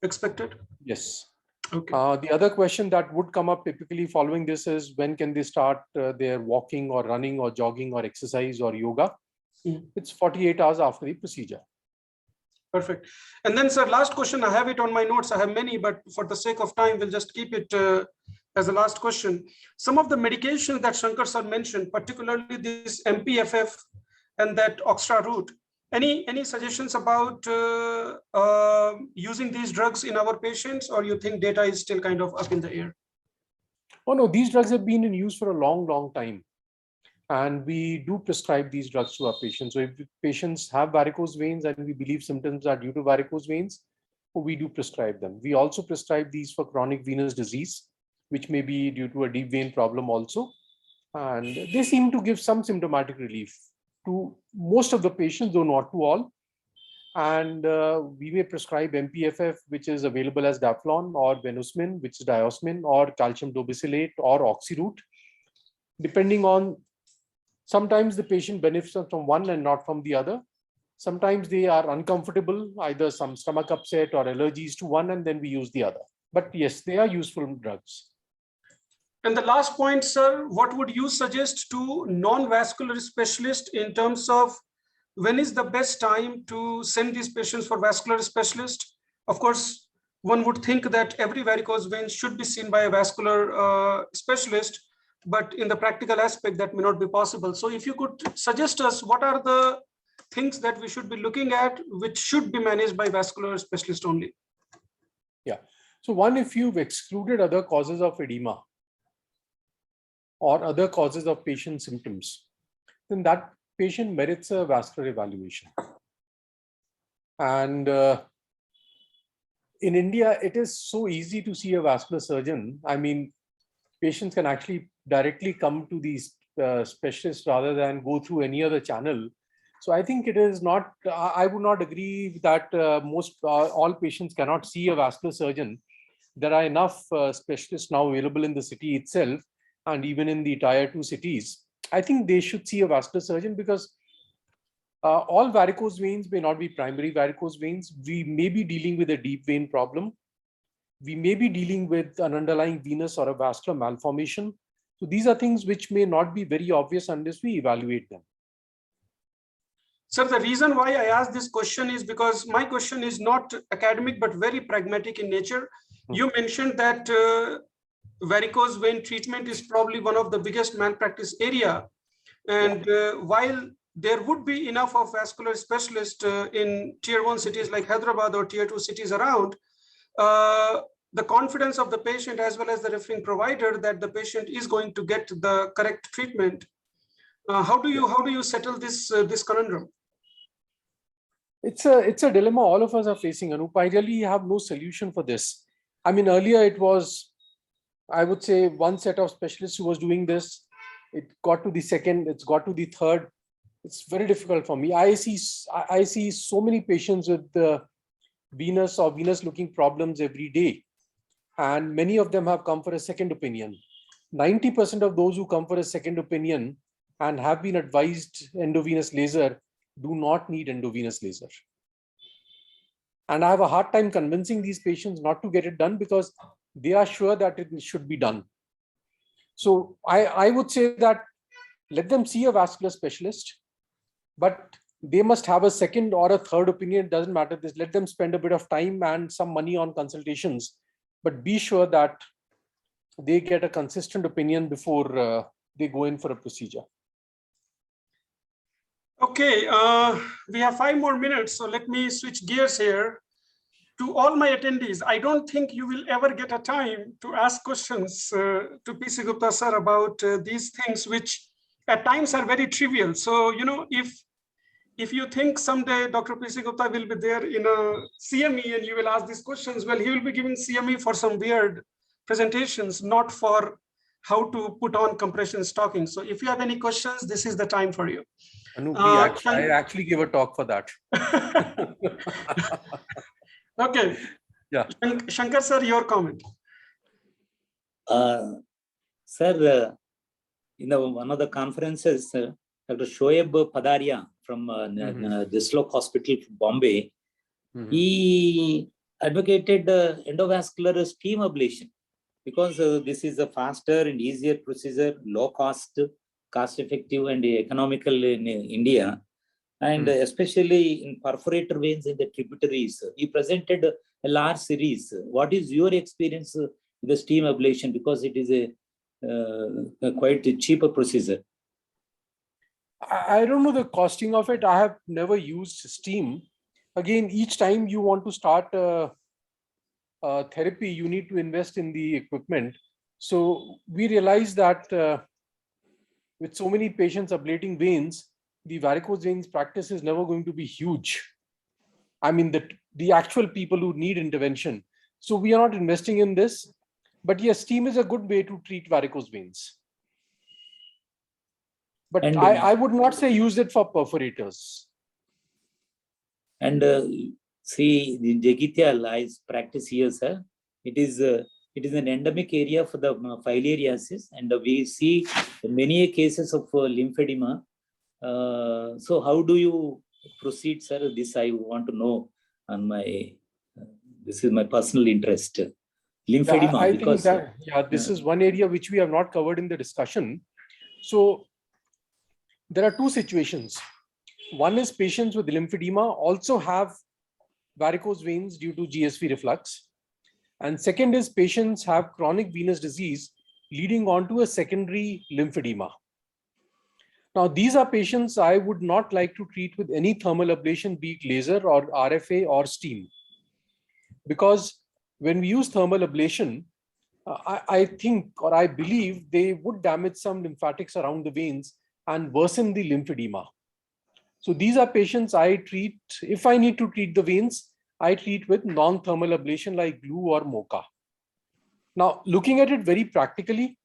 expected? Yes. Okay. The other question that would come up typically following this is, when can they start their walking or running or jogging or exercise or yoga? It's 48 hours after the procedure. Perfect. And then, sir, last question. I have it on my notes. I have many, but for the sake of time, we'll just keep it as the last question. Some of the medications that Shankar sir mentioned, particularly this MPFF and that Oxtra root, any suggestions about using these drugs in our patients, or you think data is still kind of up in the air? Oh no, these drugs have been in use for a long time. And we do prescribe these drugs to our patients. So if patients have varicose veins and we believe symptoms are due to varicose veins, we do prescribe them. We also prescribe these for chronic venous disease, which may be due to a deep vein problem also. And they seem to give some symptomatic relief to most of the patients, though not to all. And we may prescribe MPFF, which is available as Daphlon, or Venusmin, which is Diosmin, or calcium dobicelate, or Oxyroot, depending on. Sometimes the patient benefits from one and not from the other. Sometimes they are uncomfortable, either some stomach upset or allergies to one, and then we use the other. But yes, they are useful drugs. And the last point, sir, what would you suggest to non-vascular specialists in terms of when is the best time to send these patients for vascular specialist? Of course, one would think that every varicose vein should be seen by a vascular specialist, but in the practical aspect that may not be possible. So if you could suggest us what are the things that we should be looking at which should be managed by vascular specialist only? Yeah. So one, if you've excluded other causes of edema or other causes of patient symptoms, then that patient merits a vascular evaluation. And in India, it is so easy to see a vascular surgeon. I mean, patients can actually directly come to these specialists rather than go through any other channel. So I think it is not, I would not agree that all patients cannot see a vascular surgeon. There are enough specialists now available in the city itself and even in the tier 2 cities. I think they should see a vascular surgeon because all varicose veins may not be primary varicose veins. We may be dealing with a deep vein problem. We may be dealing with an underlying venous or a vascular malformation. So these are things which may not be very obvious unless we evaluate them. Sir, the reason why I asked this question is because my question is not academic, but very pragmatic in nature. You mentioned that varicose vein treatment is probably one of the biggest malpractice area. And while there would be enough of vascular specialists in tier 1 cities like Hyderabad or tier 2 cities around, the confidence of the patient as well as the referring provider that the patient is going to get the correct treatment. How do you settle this conundrum? It's a dilemma all of us are facing, Anup. I really have no solution for this. I mean, earlier it was, I would say, one set of specialists who was doing this. It got to the second, it's got to the third. It's very difficult for me. I see so many patients with venous or venous looking problems every day. And many of them have come for a second opinion. 90% of those who come for a second opinion and have been advised endovenous laser do not need endovenous laser. And I have a hard time convincing these patients not to get it done because they are sure that it should be done. So I would say that let them see a vascular specialist, but they must have a second or a third opinion. It doesn't matter. This, let them spend a bit of time and some money on consultations, but be sure that they get a consistent opinion before they go in for a procedure. Okay, we have 5 more minutes, so let me switch gears here. To all my attendees, I don't think you will ever get a time to ask questions to PC Gupta sir about these things, which at times are very trivial. So, you know, if you think someday Dr. PC Gupta will be there in a CME and you will ask these questions, well, he will be giving CME for some weird presentations, not for how to put on compression stocking. So if you have any questions, this is the time for you. Anup, I actually give a talk for that. Okay. Yeah. Shankar sir, your comment. Sir, in one of the conferences, Dr. Shoaib Padaria from Dislok Hospital, Bombay, he advocated endovascular steam ablation because this is a faster and easier procedure, low cost, cost effective and economical in India. And especially in perforator veins in the tributaries. He presented a large series. What is your experience with the steam ablation? Because it is a quite a cheaper procedure. I don't know the costing of it. I have never used steam. Again, each time you want to start therapy, you need to invest in the equipment. So we realized that with so many patients ablating veins, the varicose veins practice is never going to be huge. I mean, the actual people who need intervention. So we are not investing in this. But yes, steam is a good way to treat varicose veins. But and, I would not say use it for perforators. And see, the Jagitial, I practice here, sir. It is an endemic area for the filariasis, and we see many cases of lymphedema. So how do you proceed, sir? This I want to know on my, this is my personal interest. Lymphedema. I think that, this is one area which we have not covered in the discussion. So there are two situations. One is patients with lymphedema also have varicose veins due to GSV reflux. And second is patients have chronic venous disease leading on to a secondary lymphedema. Now, these are patients I would not like to treat with any thermal ablation, be it laser or RFA or steam. Because when we use thermal ablation, I think or I believe they would damage some lymphatics around the veins and worsen the lymphedema. So these are patients I treat, if I need to treat the veins, I treat with non-thermal ablation like glue or MOCA. Now, looking at it very practically,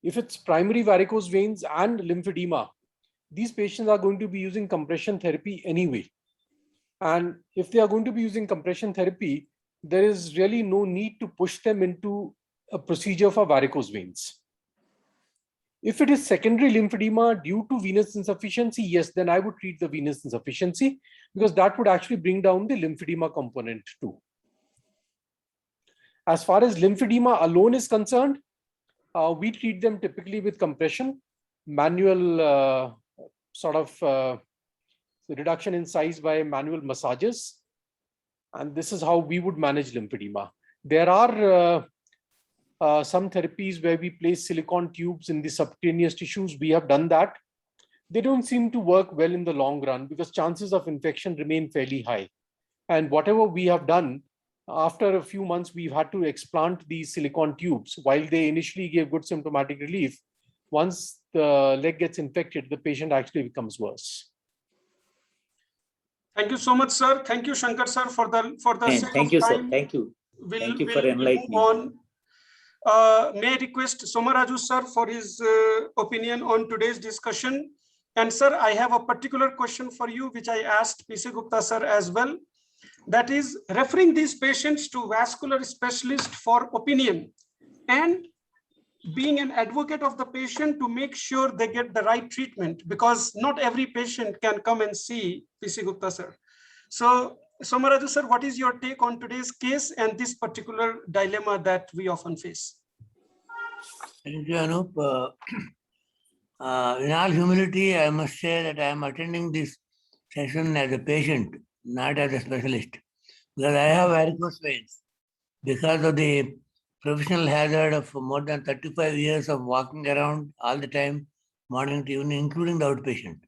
if it's primary varicose veins and lymphedema, these patients are going to be using compression therapy anyway. And if they are going to be using compression therapy, there is really no need to push them into a procedure for varicose veins. If it is secondary lymphedema due to venous insufficiency, yes, then I would treat the venous insufficiency because that would actually bring down the lymphedema component too. As far as lymphedema alone is concerned, we treat them typically with compression, manual reduction in size by manual massages. And this is how we would manage lymphedema. There are some therapies where we place silicone tubes in the subcutaneous tissues. We have done that. They don't seem to work well in the long run because chances of infection remain fairly high. And whatever we have done, after a few months, we've had to explant these silicone tubes. While they initially gave good symptomatic relief, once the leg gets infected, the patient actually becomes worse. Thank you so much, sir. Thank you, Shankar sir, for the Thank you, sir. Thank you. Thank you for enlightening. Move on. May I request Somaraju sir for his opinion on today's discussion. And sir, I have a particular question for you, which I asked PC Gupta sir as well. That is referring these patients to vascular specialist for opinion and being an advocate of the patient to make sure they get the right treatment, because not every patient can come and see PC Gupta sir. So Somaraju sir, what is your take on today's case and this particular dilemma that we often face? Thank you, Anup. In all humility, I must say that I am attending this session as a patient, not as a specialist, because I have varicose veins. Because of the professional hazard of more than 35 years of walking around all the time, morning to evening, including the outpatient.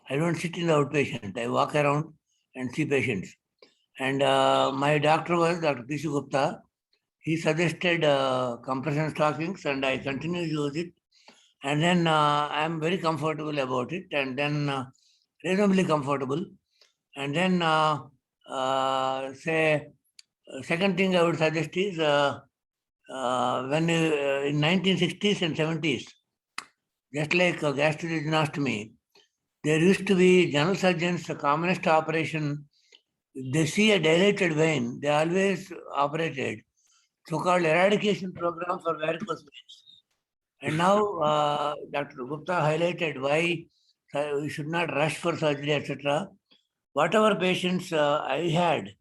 I don't sit in the outpatient. I walk around and see patients. And my doctor was Dr. PC Gupta. He suggested compression stockings, and I continue to use it. And then I am very comfortable about it, and then reasonably comfortable. And then second thing I would suggest is when in 1960s and 70s, just like gastroduodenostomy, there used to be general surgeons, the commonest operation. They see a dilated vein, they always operated so-called eradication program for varicose veins. And now Dr. Gupta highlighted why we should not rush for surgery, etc. Whatever patients I had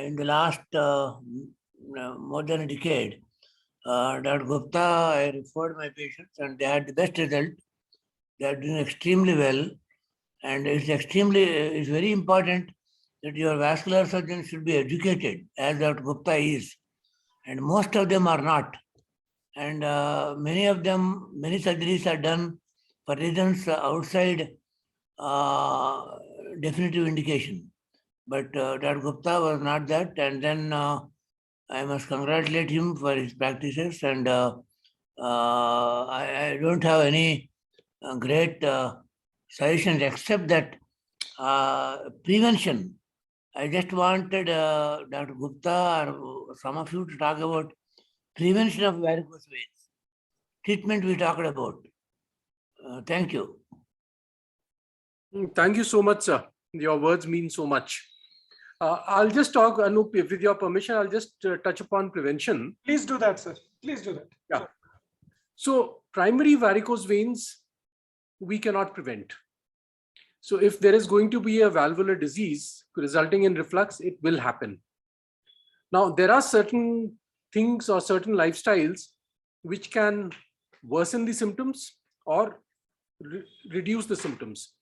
in the last more than a decade, Dr. Gupta, I referred my patients and they had the best result. They are doing extremely well. And it's very important that your vascular surgeon should be educated, as Dr. Gupta is. And most of them are not. And many surgeries are done for reasons outside definitive indication. But Dr. Gupta was not that. And then I must congratulate him for his practices. And I don't have any great suggestions except that prevention. I just wanted Dr. Gupta or some of you to talk about prevention of varicose veins. Treatment we talked about. Thank you. Thank you so much, sir. Your words mean so much. I'll just talk, Anup, with your permission, I'll just touch upon prevention. Please do that, sir. Please do that. Yeah. So primary varicose veins, we cannot prevent. So if there is going to be a valvular disease resulting in reflux, it will happen. Now, there are certain things or certain lifestyles which can worsen the symptoms or reduce the symptoms.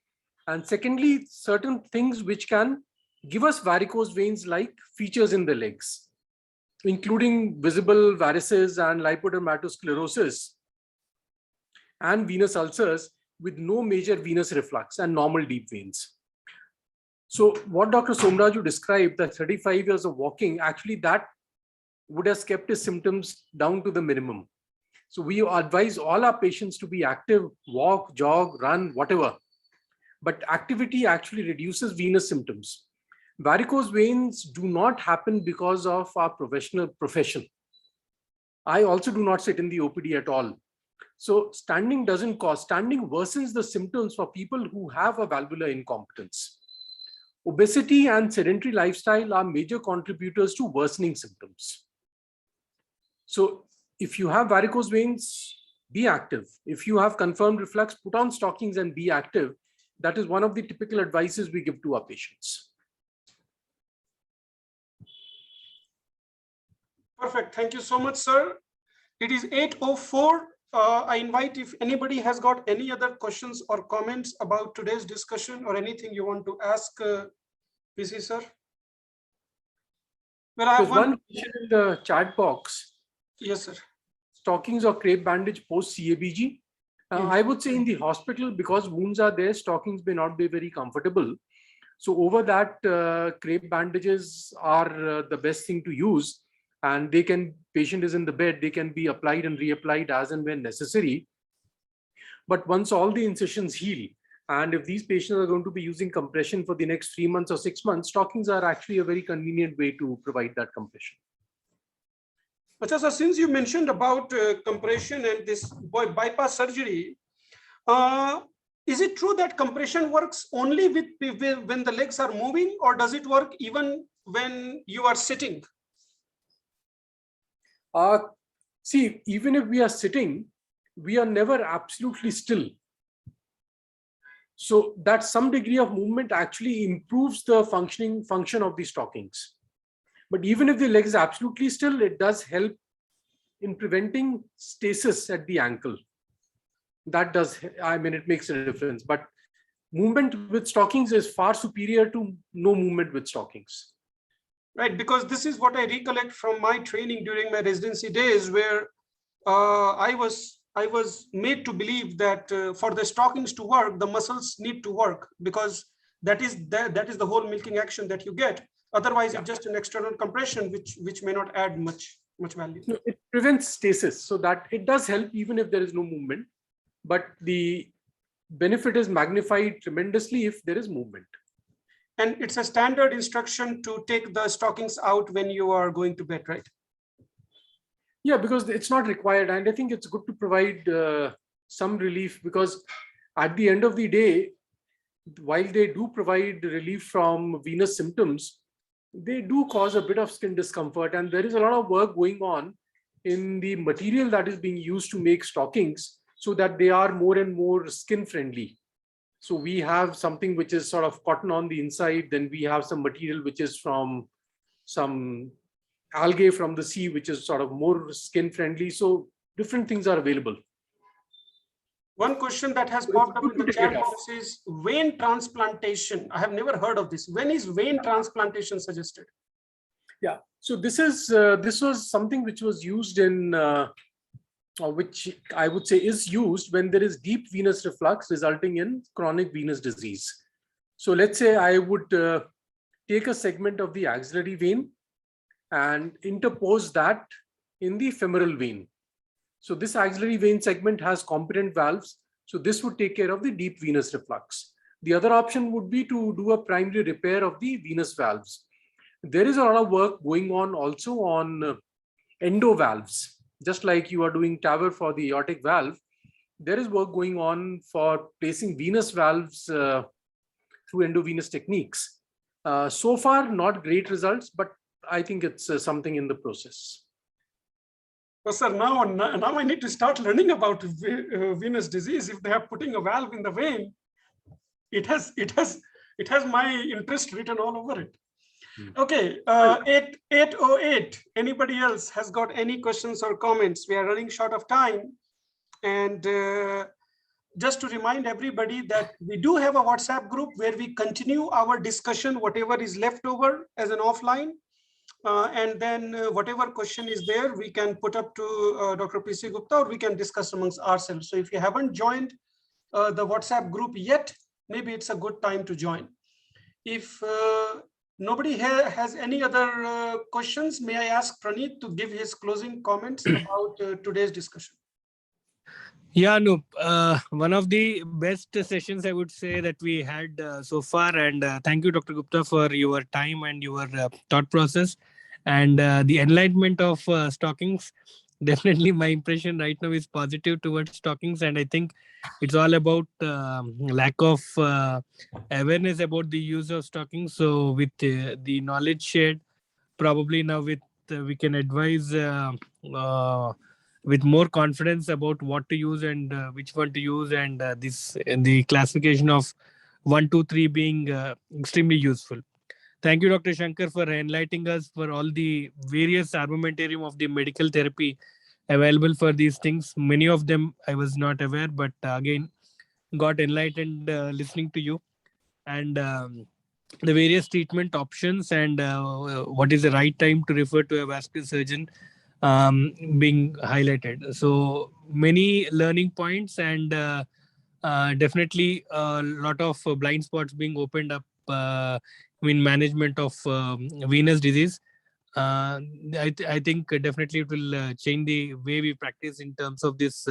And secondly, certain things which can give us varicose veins like features in the legs. including visible varices and lipodermatosclerosis and venous ulcers with no major venous reflux and normal deep veins. So what Dr. Somraju described, that 35 years of walking, actually that would have kept his symptoms down to the minimum. So we advise all our patients to be active, walk, jog, run, whatever. But activity actually reduces venous symptoms. Varicose veins do not happen because of our profession. I also do not sit in the OPD at all. So standing doesn't cause, standing worsens the symptoms for people who have a valvular incompetence. Obesity and sedentary lifestyle are major contributors to worsening symptoms. So if you have varicose veins, be active. If you have confirmed reflux, put on stockings and be active. That is one of the typical advices we give to our patients. Perfect. Thank you so much, sir. It is 8:04. I invite if anybody has got any other questions or comments about today's discussion or anything you want to ask PC, sir. Well, I have one question in the chat box. Yes, sir. Stockings or crepe bandage post CABG. I would say in the hospital, because wounds are there, stockings may not be very comfortable. So over that, crepe bandages are the best thing to use. And they can, patient is in the bed, they can be applied and reapplied as and when necessary. But once all the incisions heal, and if these patients are going to be using compression for the next 3 months or 6 months, stockings are actually a very convenient way to provide that compression. But sir, since you mentioned about compression and this bypass surgery, is it true that compression works only when the legs are moving, or does it work even when you are sitting? See, even if we are sitting, we are never absolutely still. So that some degree of movement actually improves the function of the stockings. But even if the leg is absolutely still, it does help in preventing stasis at the ankle. That does, I mean, it makes a difference. But movement with stockings is far superior to no movement with stockings. Right, because this is what I recollect from my training during my residency days, where I was made to believe that for the stockings to work, the muscles need to work, because that is the whole milking action that you get. Otherwise, it's just an external compression, which may not add much value. No, it prevents stasis, so that it does help even if there is no movement, but the benefit is magnified tremendously if there is movement. And it's a standard instruction to take the stockings out when you are going to bed, right? Yeah, because it's not required. And I think it's good to provide some relief, because at the end of the day, while they do provide relief from venous symptoms, they do cause a bit of skin discomfort. And there is a lot of work going on in the material that is being used to make stockings so that they are more and more skin friendly. So we have something which is sort of cotton on the inside, then we have some material which is from some algae from the sea, which is sort of more skin friendly. So different things are available. One question that has popped up in the chat box is vein transplantation. I have never heard of this. When is vein transplantation suggested? Yeah, so this was something which was used in which I would say is used when there is deep venous reflux resulting in chronic venous disease. So let's say I would take a segment of the axillary vein and interpose that in the femoral vein. So this axillary vein segment has competent valves. So this would take care of the deep venous reflux. The other option would be to do a primary repair of the venous valves. There is a lot of work going on also on endo valves. Just like you are doing TAVR for the aortic valve, there is work going on for placing venous valves through endovenous techniques. So far, not great results, but I think it's something in the process. Well, sir, now I need to start learning about venous disease. If they are putting a valve in the vein, it has my interest written all over it. Okay, 8:08. Anybody else has got any questions or comments? We are running short of time. And just to remind everybody that we do have a WhatsApp group where we continue our discussion, whatever is left over as an offline. And then whatever question is there, we can put up to Dr. PC Gupta, or we can discuss amongst ourselves. So if you haven't joined the WhatsApp group yet, maybe it's a good time to join. If nobody here has any other questions, may I ask Praneeth to give his closing comments about today's discussion? Yeah, no, one of the best sessions I would say that we had so far, and thank you, Dr. Gupta, for your time and your thought process and the enlightenment of stockings. Definitely, my impression right now is positive towards stockings, and I think it's all about lack of awareness about the use of stockings. So, with the knowledge shared, probably now with we can advise with more confidence about what to use and which one to use, and this and the classification of 1, 2, 3 being extremely useful. Thank you, Dr. Shankar, for enlightening us for all the various armamentarium of the medical therapy available for these things. Many of them I was not aware, but again got enlightened listening to you, and the various treatment options, and what is the right time to refer to a vascular surgeon being highlighted. So many learning points, and definitely a lot of blind spots being opened up in management of venous disease. I think definitely it will change the way we practice in terms of this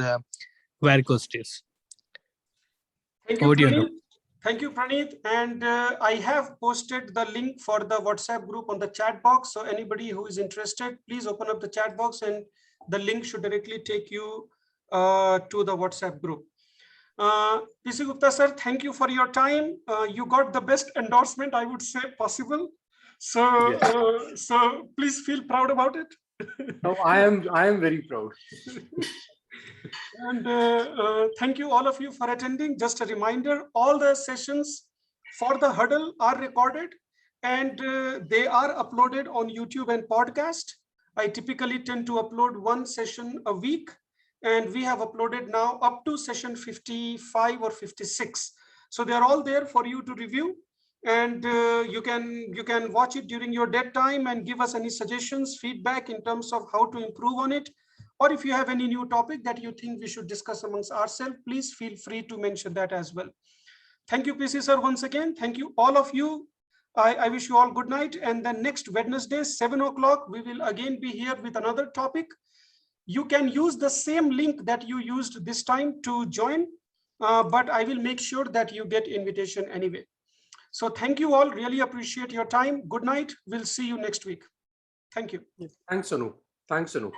varicose disc. Thank you, Over to you, Praneeth. Anu. Thank you, Praneeth. And I have posted the link for the WhatsApp group on the chat box. So anybody who is interested, please open up the chat box, and the link should directly take you to the WhatsApp group. PC Gupta sir, thank you for your time. You got the best endorsement, I would say, possible. So, Yes. so please feel proud about it. No, I am very proud. And thank you all of you for attending. Just a reminder, all the sessions for the huddle are recorded, and they are uploaded on YouTube and podcast. I typically tend to upload one session a week, and we have uploaded now up to session 55 or 56. So they're all there for you to review, and you can watch it during your dead time and give us any suggestions, feedback in terms of how to improve on it. Or if you have any new topic that you think we should discuss amongst ourselves, please feel free to mention that as well. Thank you, PC sir, once again. Thank you, all of you. I wish you all good night. And then next Wednesday, 7 o'clock, we will again be here with another topic. You can use the same link that you used this time to join, but I will make sure that you get invitation anyway. So thank you all. Really appreciate your time. Good night. We'll see you next week. Thank you. Thanks, Anu. Thanks, Anu.